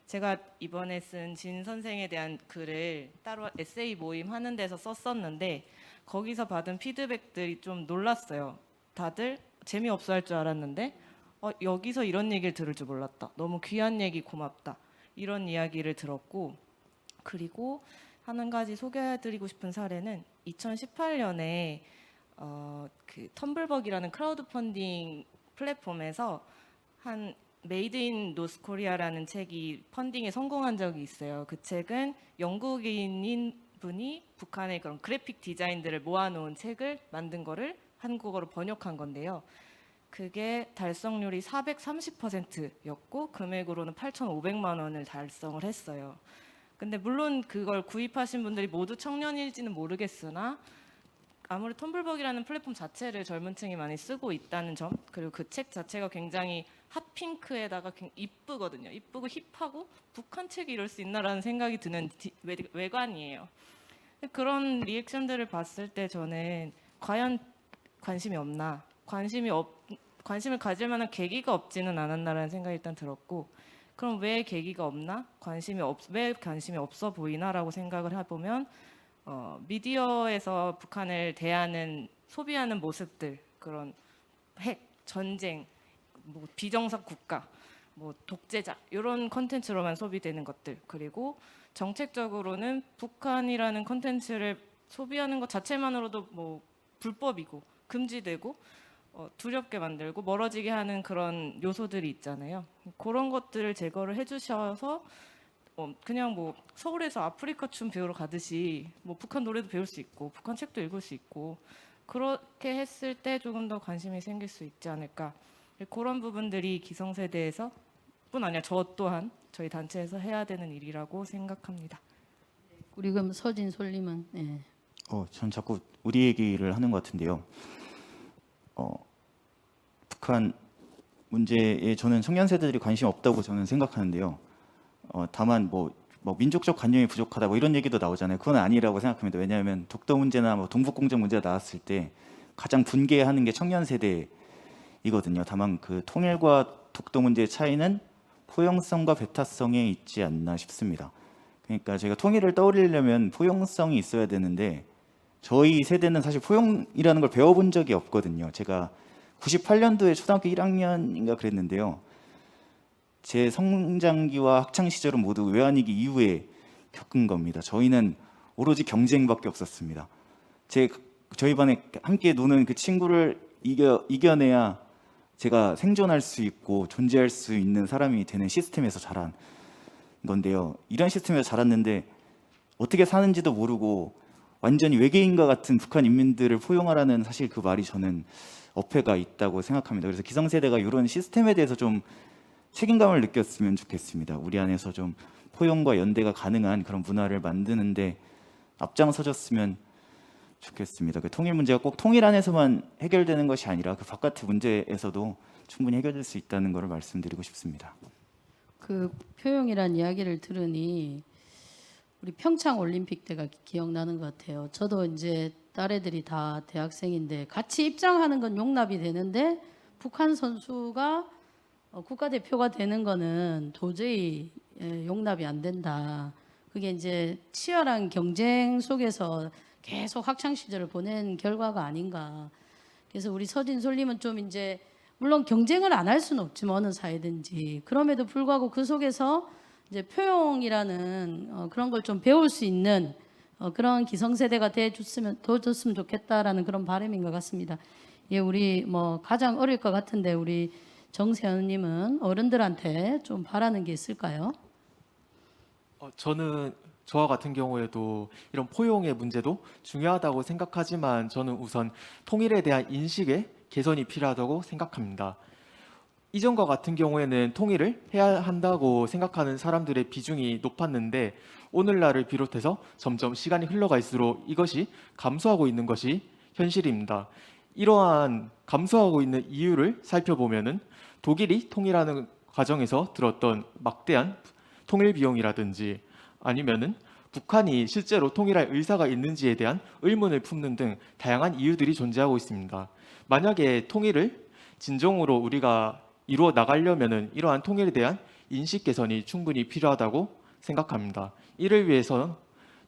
제가 이번에 쓴 진 선생에 대한 글을 따로 에세이 모임 하는 데서 썼었는데 거기서 받은 피드백들이 좀 놀랐어요. 다들 재미없어 할 줄 알았는데 여기서 이런 얘기를 들을 줄 몰랐다. 너무 귀한 얘기 고맙다. 이런 이야기를 들었고, 그리고 한 가지 소개해드리고 싶은 사례는 2018년에 그 텀블벅이라는 크라우드 펀딩 플랫폼에서 한 메이드 인 노스코리아라는 책이 펀딩에 성공한 적이 있어요. 그 책은 영국인인 분이 북한의 그런 그래픽 디자인들을 모아놓은 책을 만든 거를 한국어로 번역한 건데요. 그게 달성률이 430%였고 금액으로는 8,500만 원을 달성을 했어요. 근데 물론 그걸 구입하신 분들이 모두 청년일지는 모르겠으나 아무리 텀블벅이라는 플랫폼 자체를 젊은 층이 많이 쓰고 있다는 점, 그리고 그 책 자체가 굉장히 핫핑크에다가 이쁘거든요. 이쁘고 힙하고 북한 책이 이럴 수 있나라는 생각이 드는 외관이에요. 그런 리액션들을 봤을 때 저는 과연 관심이 없나, 관심을 가질 만한 계기가 없지는 않았나라는 생각이 일단 들었고, 그럼 왜 계기가 없나? 왜 관심이 없어 보이나라고 생각을 해보면 미디어에서 북한을 대하는 소비하는 모습들, 그런 핵, 전쟁, 뭐 비정상 국가, 뭐 독재자 이런 컨텐츠로만 소비되는 것들, 그리고 정책적으로는 북한이라는 컨텐츠를 소비하는 것 자체만으로도 뭐 불법이고 금지되고 두렵게 만들고 멀어지게 하는 그런 요소들이 있잖아요. 그런 것들을 제거를 해주셔서 그냥 뭐 서울에서 아프리카 춤 배우러 가듯이 뭐 북한 노래도 배울 수 있고 북한 책도 읽을 수 있고 그렇게 했을 때 조금 더 관심이 생길 수 있지 않을까. 그런 부분들이 기성세대에서 뿐 아니라 저 또한 저희 단체에서 해야 되는 일이라고 생각합니다. 우리 그럼 서진 솔님은. 예. 전 자꾸 우리 얘기를 하는 것 같은데요. 북한 문제에 저는 청년 세대들이 관심 없다고 저는 생각하는데요. 다만 뭐 민족적 관념이 부족하다 뭐 이런 얘기도 나오잖아요. 그건 아니라고 생각합니다. 왜냐하면 독도 문제나 뭐 동북공정 문제가 나왔을 때 가장 분개하는 게 청년 세대이거든요. 다만 그 통일과 독도 문제의 차이는 포용성과 배타성에 있지 않나 싶습니다. 그러니까 저희가 통일을 떠올리려면 포용성이 있어야 되는데 저희 세대는 사실 포용이라는 걸 배워본 적이 없거든요. 제가 98년도에 초등학교 1학년인가 그랬는데요. 제 성장기와 학창 시절은 모두 외환위기 이후에 겪은 겁니다. 저희는 오로지 경쟁밖에 없었습니다. 저희 반에 함께 노는 그 친구를 이겨내야 제가 생존할 수 있고 존재할 수 있는 사람이 되는 시스템에서 자란 건데요. 이런 시스템에서 자랐는데 어떻게 사는지도 모르고 완전히 외계인과 같은 북한 인민들을 포용하라는 사실 그 말이 저는 어폐가 있다고 생각합니다. 그래서 기성세대가 이런 시스템에 대해서 좀 책임감을 느꼈으면 좋겠습니다. 우리 안에서 좀 포용과 연대가 가능한 그런 문화를 만드는데 앞장서줬으면 좋겠습니다. 그 통일 문제가 꼭 통일 안에서만 해결되는 것이 아니라 그 바깥의 문제에서도 충분히 해결될 수 있다는 것을 말씀드리고 싶습니다. 그 표용이란 이야기를 들으니 우리 평창 올림픽 때가 기억나는 것 같아요. 저도 이제 딸애들이 다 대학생인데 같이 입장하는 건 용납이 되는데 북한 선수가 국가대표가 되는 거는 도저히 용납이 안 된다. 그게 이제 치열한 경쟁 속에서 계속 학창 시절을 보낸 결과가 아닌가. 그래서 우리 서진솔님은 좀 이제 물론 경쟁을 안 할 수는 없지만 어느 사회든지 그럼에도 불구하고 그 속에서 이제 표용이라는 그런 걸 좀 배울 수 있는 그런 기성세대가 더 줬으면 좋겠다라는 그런 바람인 것 같습니다. 예, 우리 뭐 가장 어릴 것 같은데 우리 정세현님은 어른들한테 좀 바라는 게 있을까요? 저는 저와 같은 경우에도 이런 포용의 문제도 중요하다고 생각하지만 저는 우선 통일에 대한 인식의 개선이 필요하다고 생각합니다. 이전과 같은 경우에는 통일을 해야 한다고 생각하는 사람들의 비중이 높았는데 오늘날을 비롯해서 점점 시간이 흘러갈수록 이것이 감소하고 있는 것이 현실입니다. 이러한 감소하고 있는 이유를 살펴보면은 독일이 통일하는 과정에서 들었던 막대한 통일 비용이라든지 아니면은 북한이 실제로 통일할 의사가 있는지에 대한 의문을 품는 등 다양한 이유들이 존재하고 있습니다. 만약에 통일을 진정으로 우리가 이루어 나가려면은 이러한 통일에 대한 인식 개선이 충분히 필요하다고 생각합니다. 이를 위해서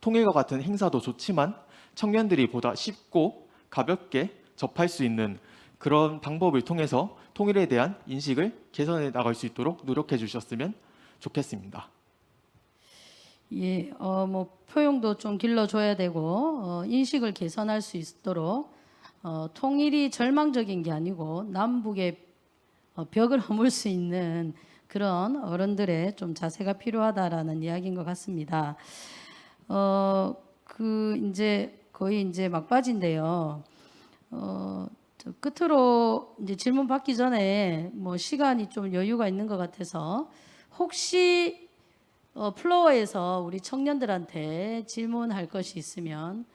통일과 같은 행사도 좋지만 청년들이 보다 쉽고 가볍게 접할 수 있는 그런 방법을 통해서 통일에 대한 인식을 개선해 나갈 수 있도록 노력해 주셨으면 좋겠습니다. 예, 뭐 표용도 좀 길러줘야 되고 인식을 개선할 수 있도록 통일이 절망적인 게 아니고 남북의 벽을 허물 수 있는 그런 어른들의 좀 자세가 필요하다라는 이야기인 것 같습니다. 그 이제 거의 이제 막바지인데요. 저 끝으로 이제 질문 받기 전에 뭐 시간이 좀 여유가 있는 것 같아서 혹시 플로어에서 우리 청년들한테 질문할 것이 있으면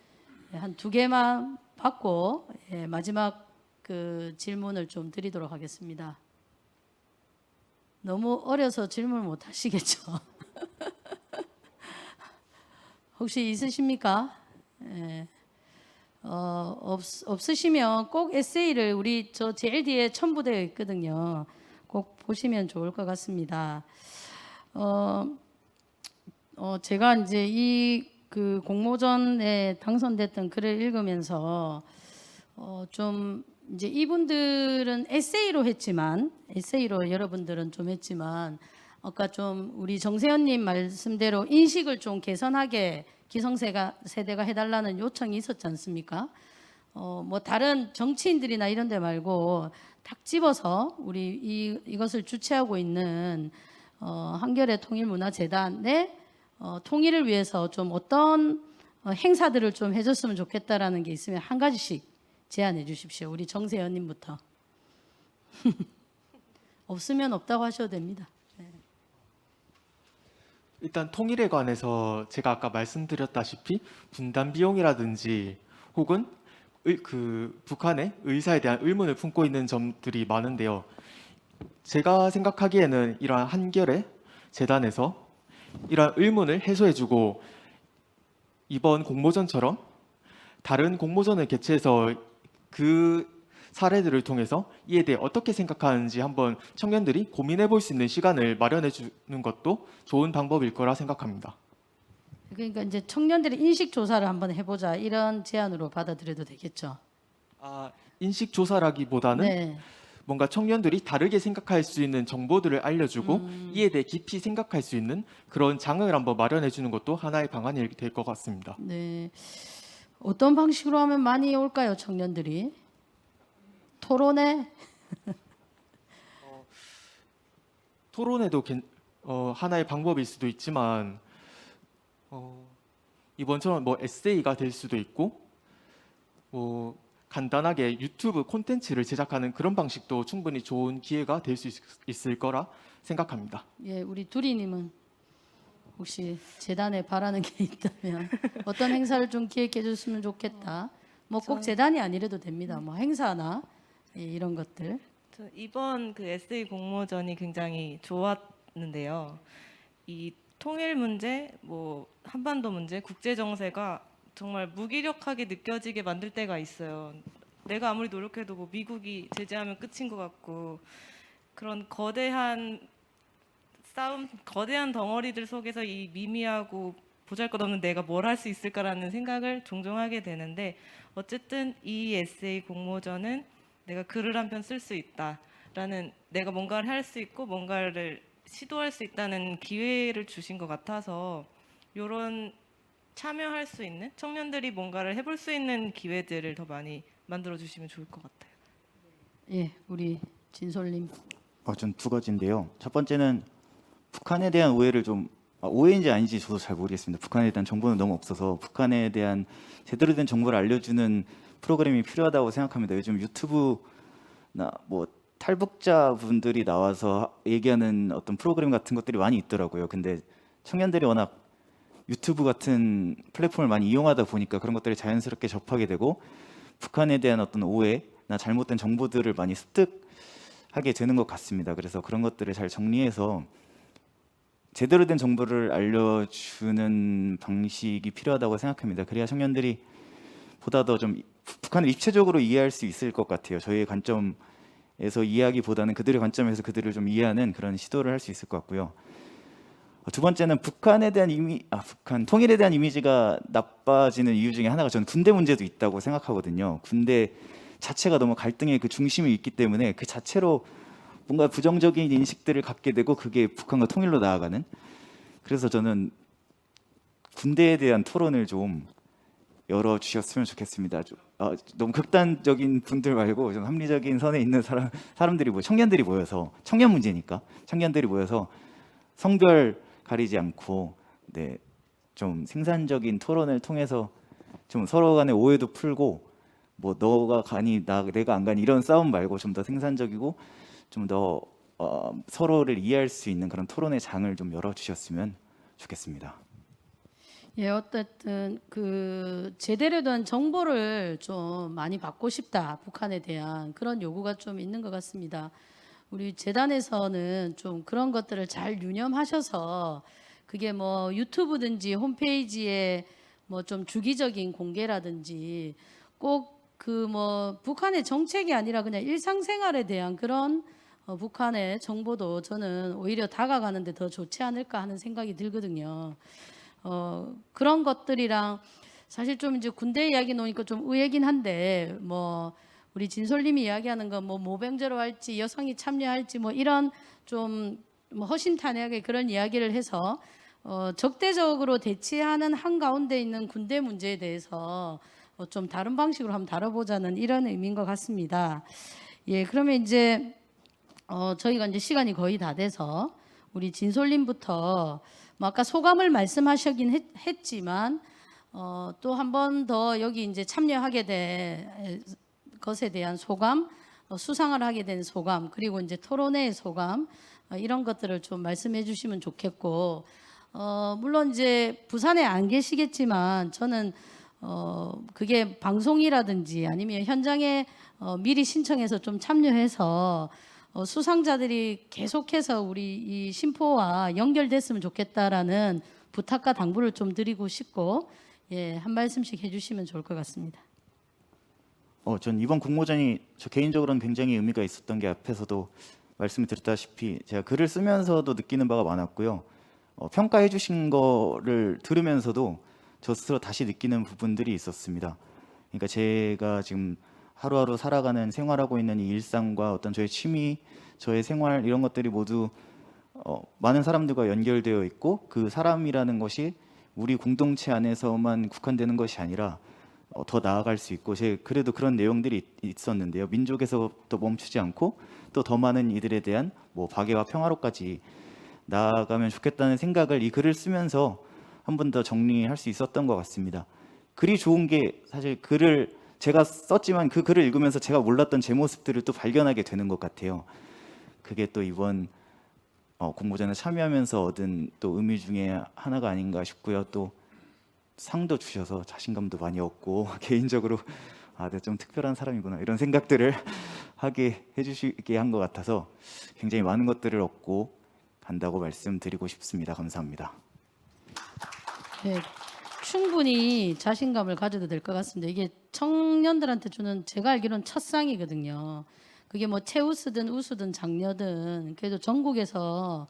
한 2개만 받고 마지막 그 질문을 좀 드리도록 하겠습니다. 너무 어려서 질문 못 하시겠죠? 혹시 있으십니까? 없으시면 꼭 에세이를 우리 저 제일 뒤에 첨부되어 있거든요. 꼭 보시면 좋을 것 같습니다. 제가 이제 이 그 공모전에 당선됐던 글을 읽으면서 좀 이제 이분들은 에세이로 여러분들은 좀 했지만 아까 좀 우리 정세현님 말씀대로 인식을 좀 개선하게 기성세대가 해달라는 요청이 있었지 않습니까? 뭐 다른 정치인들이나 이런 데 말고 딱 집어서 우리 이것을 주최하고 있는 한겨레 통일문화재단의 통일을 위해서 좀 어떤 행사들을 좀 해줬으면 좋겠다라는 게 있으면 한 가지씩 제안해 주십시오. 우리 정세현님부터. 없으면 없다고 하셔도 됩니다. 일단 통일에 관해서 제가 아까 말씀드렸다시피 분담 비용이라든지 혹은 그 북한의 의사에 대한 의문을 품고 있는 점들이 많은데요. 제가 생각하기에는 이러한 한겨레 재단에서 이러한 의문을 해소해주고 이번 공모전처럼 다른 공모전을 개최해서 그 사례들을 통해서 이에 대해 어떻게 생각하는지 한번 청년들이 고민해 볼 수 있는 시간을 마련해 주는 것도 좋은 방법일 거라 생각합니다. 그러니까 이제 청년들의 인식 조사를 한번 해보자 이런 제안으로 받아들여도 되겠죠. 인식 조사라기보다는 네. 뭔가 청년들이 다르게 생각할 수 있는 정보들을 알려주고 이에 대해 깊이 생각할 수 있는 그런 장을 한번 마련해 주는 것도 하나의 방안이 될 것 같습니다. 네. 어떤 방식으로 하면 많이 올까요, 청년들이? 토론회? 토론회도 하나의 방법일 수도 있지만 이번처럼 뭐 에세이가 될 수도 있고 뭐 간단하게 유튜브 콘텐츠를 제작하는 그런 방식도 충분히 좋은 기회가 될 수 있을 거라 생각합니다. 예, 우리 두리님은 혹시 재단에 바라는 게 있다면 어떤 행사를 좀 기획해 줬으면 좋겠다. 뭐 꼭 재단이 아니래도 됩니다. 뭐 행사나 이런 것들. 이번 그 에세이 공모전이 굉장히 좋았는데 봤는데요. 이 통일 문제, 뭐 한반도 문제, 국제 정세가 정말 무기력하게 느껴지게 만들 때가 있어요. 내가 아무리 노력해도 뭐 미국이 제재하면 끝인 것 같고 그런 거대한 싸움, 거대한 덩어리들 속에서 이 미미하고 보잘것없는 내가 뭘 할 수 있을까라는 생각을 종종 하게 되는데 어쨌든 이 에세이 공모전은 내가 글을 한 편 쓸 수 있다라는 내가 뭔가를 할 수 있고 뭔가를 시도할 수 있다는 기회를 주신 것 같아서 이런 참여할 수 있는 청년들이 뭔가를 해볼 수 있는 기회들을 더 많이 만들어 주시면 좋을 것 같아요. 예, 우리 진솔님. 전 두 가지인데요. 첫 번째는 북한에 대한 오해를 좀 오해인지 아닌지 저도 잘 모르겠습니다. 북한에 대한 정보는 너무 없어서 북한에 대한 제대로 된 정보를 알려주는 프로그램이 필요하다고 생각합니다. 요즘 유튜브나 뭐 탈북자 분들이 나와서 얘기하는 어떤 프로그램 같은 것들이 많이 있더라고요. 근데 청년들이 워낙 유튜브 같은 플랫폼을 많이 이용하다 보니까 그런 것들이 자연스럽게 접하게 되고 북한에 대한 어떤 오해나 잘못된 정보들을 많이 습득하게 되는 것 같습니다. 그래서 그런 것들을 잘 정리해서 제대로 된 정보를 알려주는 방식이 필요하다고 생각합니다. 그래야 청년들이 보다 더 좀 북한을 입체적으로 이해할 수 있을 것 같아요. 저희의 관점에서 이해하기보다는 그들의 관점에서 그들을 좀 이해하는 그런 시도를 할 수 있을 것 같고요. 두 번째는 북한 통일에 대한 이미지가 나빠지는 이유 중에 하나가 저는 군대 문제도 있다고 생각하거든요. 군대 자체가 너무 갈등의 그 중심에 있기 때문에 그 자체로 뭔가 부정적인 인식들을 갖게 되고 그게 북한과 통일로 나아가는. 그래서 저는 군대에 대한 토론을 좀 열어주셨으면 좋겠습니다. 너무 극단적인 분들 말고 좀 합리적인 선에 있는 사람들이 청년들이 모여서 청년 문제니까 청년들이 모여서 성별 가리지 않고 좀 생산적인 토론을 통해서 좀 서로 간의 오해도 풀고 뭐 너가 가니 내가 안 가니 이런 싸움 말고 좀 더 생산적이고 좀 더 서로를 이해할 수 있는 그런 토론의 장을 좀 열어주셨으면 좋겠습니다. 예, 어쨌든 그 제대로 된 정보를 좀 많이 받고 싶다. 북한에 대한 그런 요구가 좀 있는 것 같습니다. 우리 재단에서는 좀 그런 것들을 잘 유념하셔서 그게 뭐 유튜브든지 홈페이지에 뭐 좀 주기적인 공개라든지 꼭 그 뭐 북한의 정책이 아니라 그냥 일상생활에 대한 그런 북한의 정보도 저는 오히려 다가가는데 더 좋지 않을까 하는 생각이 들거든요. 그런 것들이랑 사실 좀 이제 군대 이야기 나오니까 좀 의외긴 한데 뭐 우리 진솔님이 이야기하는 거 뭐 모병제로 할지 여성이 참여할지 뭐 이런 좀 뭐 허심탄회하게 그런 이야기를 해서 적대적으로 대치하는 한가운데 있는 군대 문제에 대해서 좀 다른 방식으로 한번 다뤄보자는 이런 의미인 것 같습니다. 예, 그러면 이제 저희가 이제 시간이 거의 다 돼서 우리 진솔님부터 뭐 아까 소감을 말씀하시긴 했지만 또 한 번 더 여기 이제 참여하게 된 것에 대한 소감, 수상을 하게 된 소감, 그리고 이제 토론회의 소감 이런 것들을 좀 말씀해 주시면 좋겠고 물론 이제 부산에 안 계시겠지만 저는 그게 방송이라든지 아니면 현장에 미리 신청해서 좀 참여해서 수상자들이 계속해서 우리 이 심포와 연결됐으면 좋겠다라는 부탁과 당부를 좀 드리고 싶고 예, 한 말씀씩 해주시면 좋을 것 같습니다. 전 이번 공모전이 저 개인적으로는 굉장히 의미가 있었던 게 앞에서도 말씀을 드렸다시피 제가 글을 쓰면서도 느끼는 바가 많았고요. 평가해 주신 거를 들으면서도 저 스스로 다시 느끼는 부분들이 있었습니다. 그러니까 제가 지금 하루하루 살아가는 생활하고 있는 이 일상과 어떤 저의 취미, 저의 생활 이런 것들이 모두 많은 사람들과 연결되어 있고 그 사람이라는 것이 우리 공동체 안에서만 국한되는 것이 아니라 더 나아갈 수 있고 그래도 그런 내용들이 있었는데요. 민족에서부터 멈추지 않고 또 더 많은 이들에 대한 뭐 박애와 평화로까지 나아가면 좋겠다는 생각을 이 글을 쓰면서 한 번 더 정리할 수 있었던 것 같습니다. 글이 좋은 게 사실 글을 제가 썼지만 그 글을 읽으면서 제가 몰랐던 제 모습들을 또 발견하게 되는 것 같아요. 그게 또 이번 공모전에 참여하면서 얻은 또 의미 중에 하나가 아닌가 싶고요. 또 상도 주셔서 자신감도 많이 얻고 개인적으로 내가 좀 특별한 사람이구나 이런 생각들을 하게 해주시게 한 것 같아서 굉장히 많은 것들을 얻고 한다고 말씀드리고 싶습니다. 감사합니다. 네, 충분히 자신감을 가져도 될 것 같습니다. 이게 청년들한테 주는 제가 알기로는 첫 상이거든요. 그게 뭐 최우수든 우수든 장려든 그래도 전국에서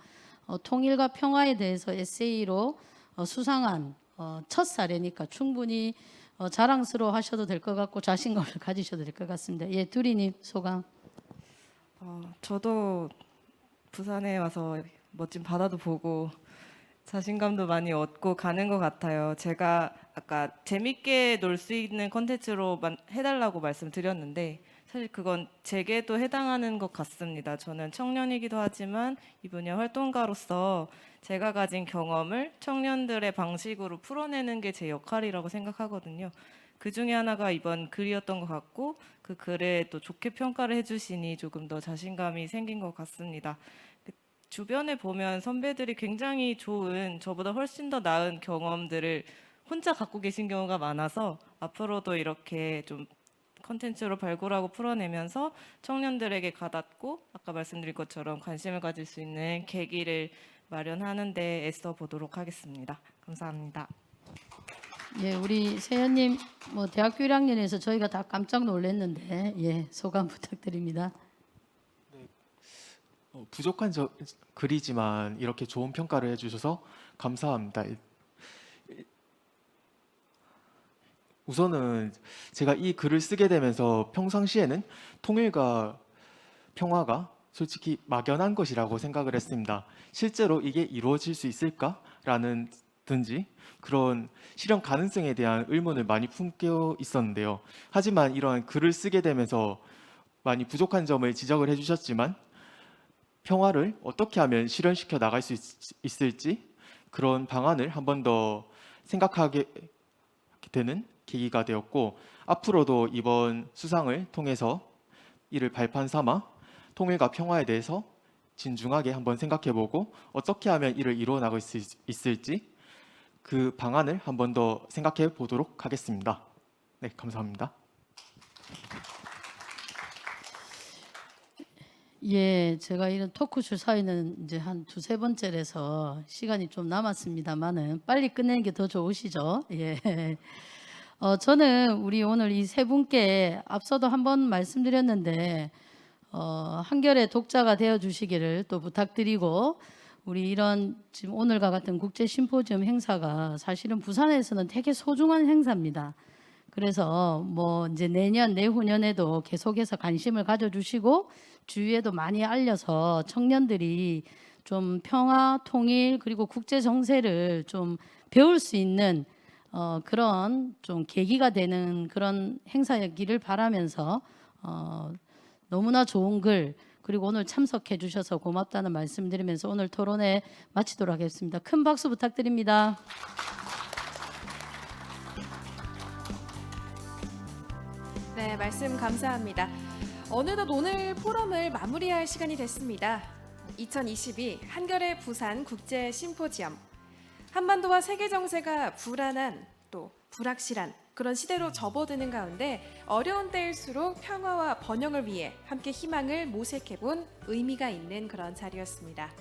통일과 평화에 대해서 에세이로 수상한 첫 사례니까 충분히 자랑스러워 하셔도 될 것 같고 자신감을 가지셔도 될 것 같습니다. 예, 두리님 소감. 저도 부산에 와서 멋진 바다도 보고 자신감도 많이 얻고 가는 것 같아요. 제가 아까 재밌게 놀 수 있는 콘텐츠로 해달라고 말씀드렸는데 사실 그건 제게도 해당하는 것 같습니다. 저는 청년이기도 하지만 이 분야 활동가로서 제가 가진 경험을 청년들의 방식으로 풀어내는 게 제 역할이라고 생각하거든요. 그 중에 하나가 이번 글이었던 것 같고 그 글에 또 좋게 평가를 해주시니 조금 더 자신감이 생긴 것 같습니다. 주변에 보면 선배들이 굉장히 좋은 저보다 훨씬 더 나은 경험들을 혼자 갖고 계신 경우가 많아서 앞으로도 이렇게 좀 컨텐츠로 발굴하고 풀어내면서 청년들에게 가닿고 아까 말씀드린 것처럼 관심을 가질 수 있는 계기를 마련하는 데 애써 보도록 하겠습니다. 감사합니다. 예, 우리 세연님 뭐 대학교 1학년에서 저희가 다 깜짝 놀랐는데 예, 소감 부탁드립니다. 부족한 글이지만 이렇게 좋은 평가를 해주셔서 감사합니다. 우선은 제가 이 글을 쓰게 되면서 평상시에는 통일과 평화가 솔직히 막연한 것이라고 생각을 했습니다. 실제로 이게 이루어질 수 있을까라는 든지 그런 실현 가능성에 대한 의문을 많이 품고 있었는데요. 하지만 이런 글을 쓰게 되면서 많이 부족한 점을 지적을 해주셨지만 평화를 어떻게 하면 실현시켜 나갈 수 있을지 그런 방안을 한 번 더 생각하게 되는 계기가 되었고 앞으로도 이번 수상을 통해서 이를 발판 삼아 통일과 평화에 대해서 진중하게 한번 생각해보고 어떻게 하면 이를 이루어 나갈 수 있을지 그 방안을 한 번 더 생각해 보도록 하겠습니다. 네, 감사합니다. 예, 제가 이런 토크쇼 사회는 이제 한 두세 번째라서 시간이 좀 남았습니다만은 빨리 끝내는 게 더 좋으시죠? 예. 저는 우리 오늘 이 세 분께 앞서도 한번 말씀드렸는데 한결의 독자가 되어 주시기를 또 부탁드리고 우리 이런 지금 오늘과 같은 국제 심포지엄 행사가 사실은 부산에서는 되게 소중한 행사입니다. 그래서 뭐 이제 내년 내후년에도 계속해서 관심을 가져주시고 주위에도 많이 알려서 청년들이 좀 평화, 통일 그리고 국제 정세를 좀 배울 수 있는 그런 좀 계기가 되는 그런 행사이기를 바라면서 너무나 좋은 글 그리고 오늘 참석해 주셔서 고맙다는 말씀드리면서 오늘 토론회 마치도록 하겠습니다. 큰 박수 부탁드립니다. 네, 말씀 감사합니다. 어느덧 오늘 포럼을 마무리할 시간이 됐습니다. 2022 한겨레 부산 국제 심포지엄. 한반도와 세계 정세가 불안한 또 불확실한 그런 시대로 접어드는 가운데 어려운 때일수록 평화와 번영을 위해 함께 희망을 모색해본 의미가 있는 그런 자리였습니다.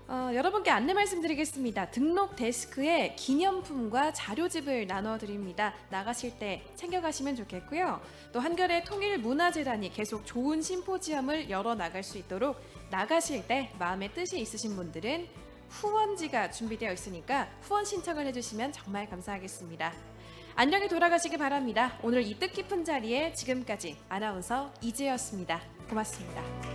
여러분께 안내 말씀드리겠습니다. 등록 데스크에 기념품과 자료집을 나눠드립니다. 나가실 때 챙겨가시면 좋겠고요. 또 한겨레 통일문화재단이 계속 좋은 심포지엄을 열어나갈 수 있도록 나가실 때 마음의 뜻이 있으신 분들은 후원지가 준비되어 있으니까 후원 신청을 해주시면 정말 감사하겠습니다. 안녕히 돌아가시기 바랍니다. 오늘 이 뜻깊은 자리에 지금까지 아나운서 이지혜였습니다. 고맙습니다.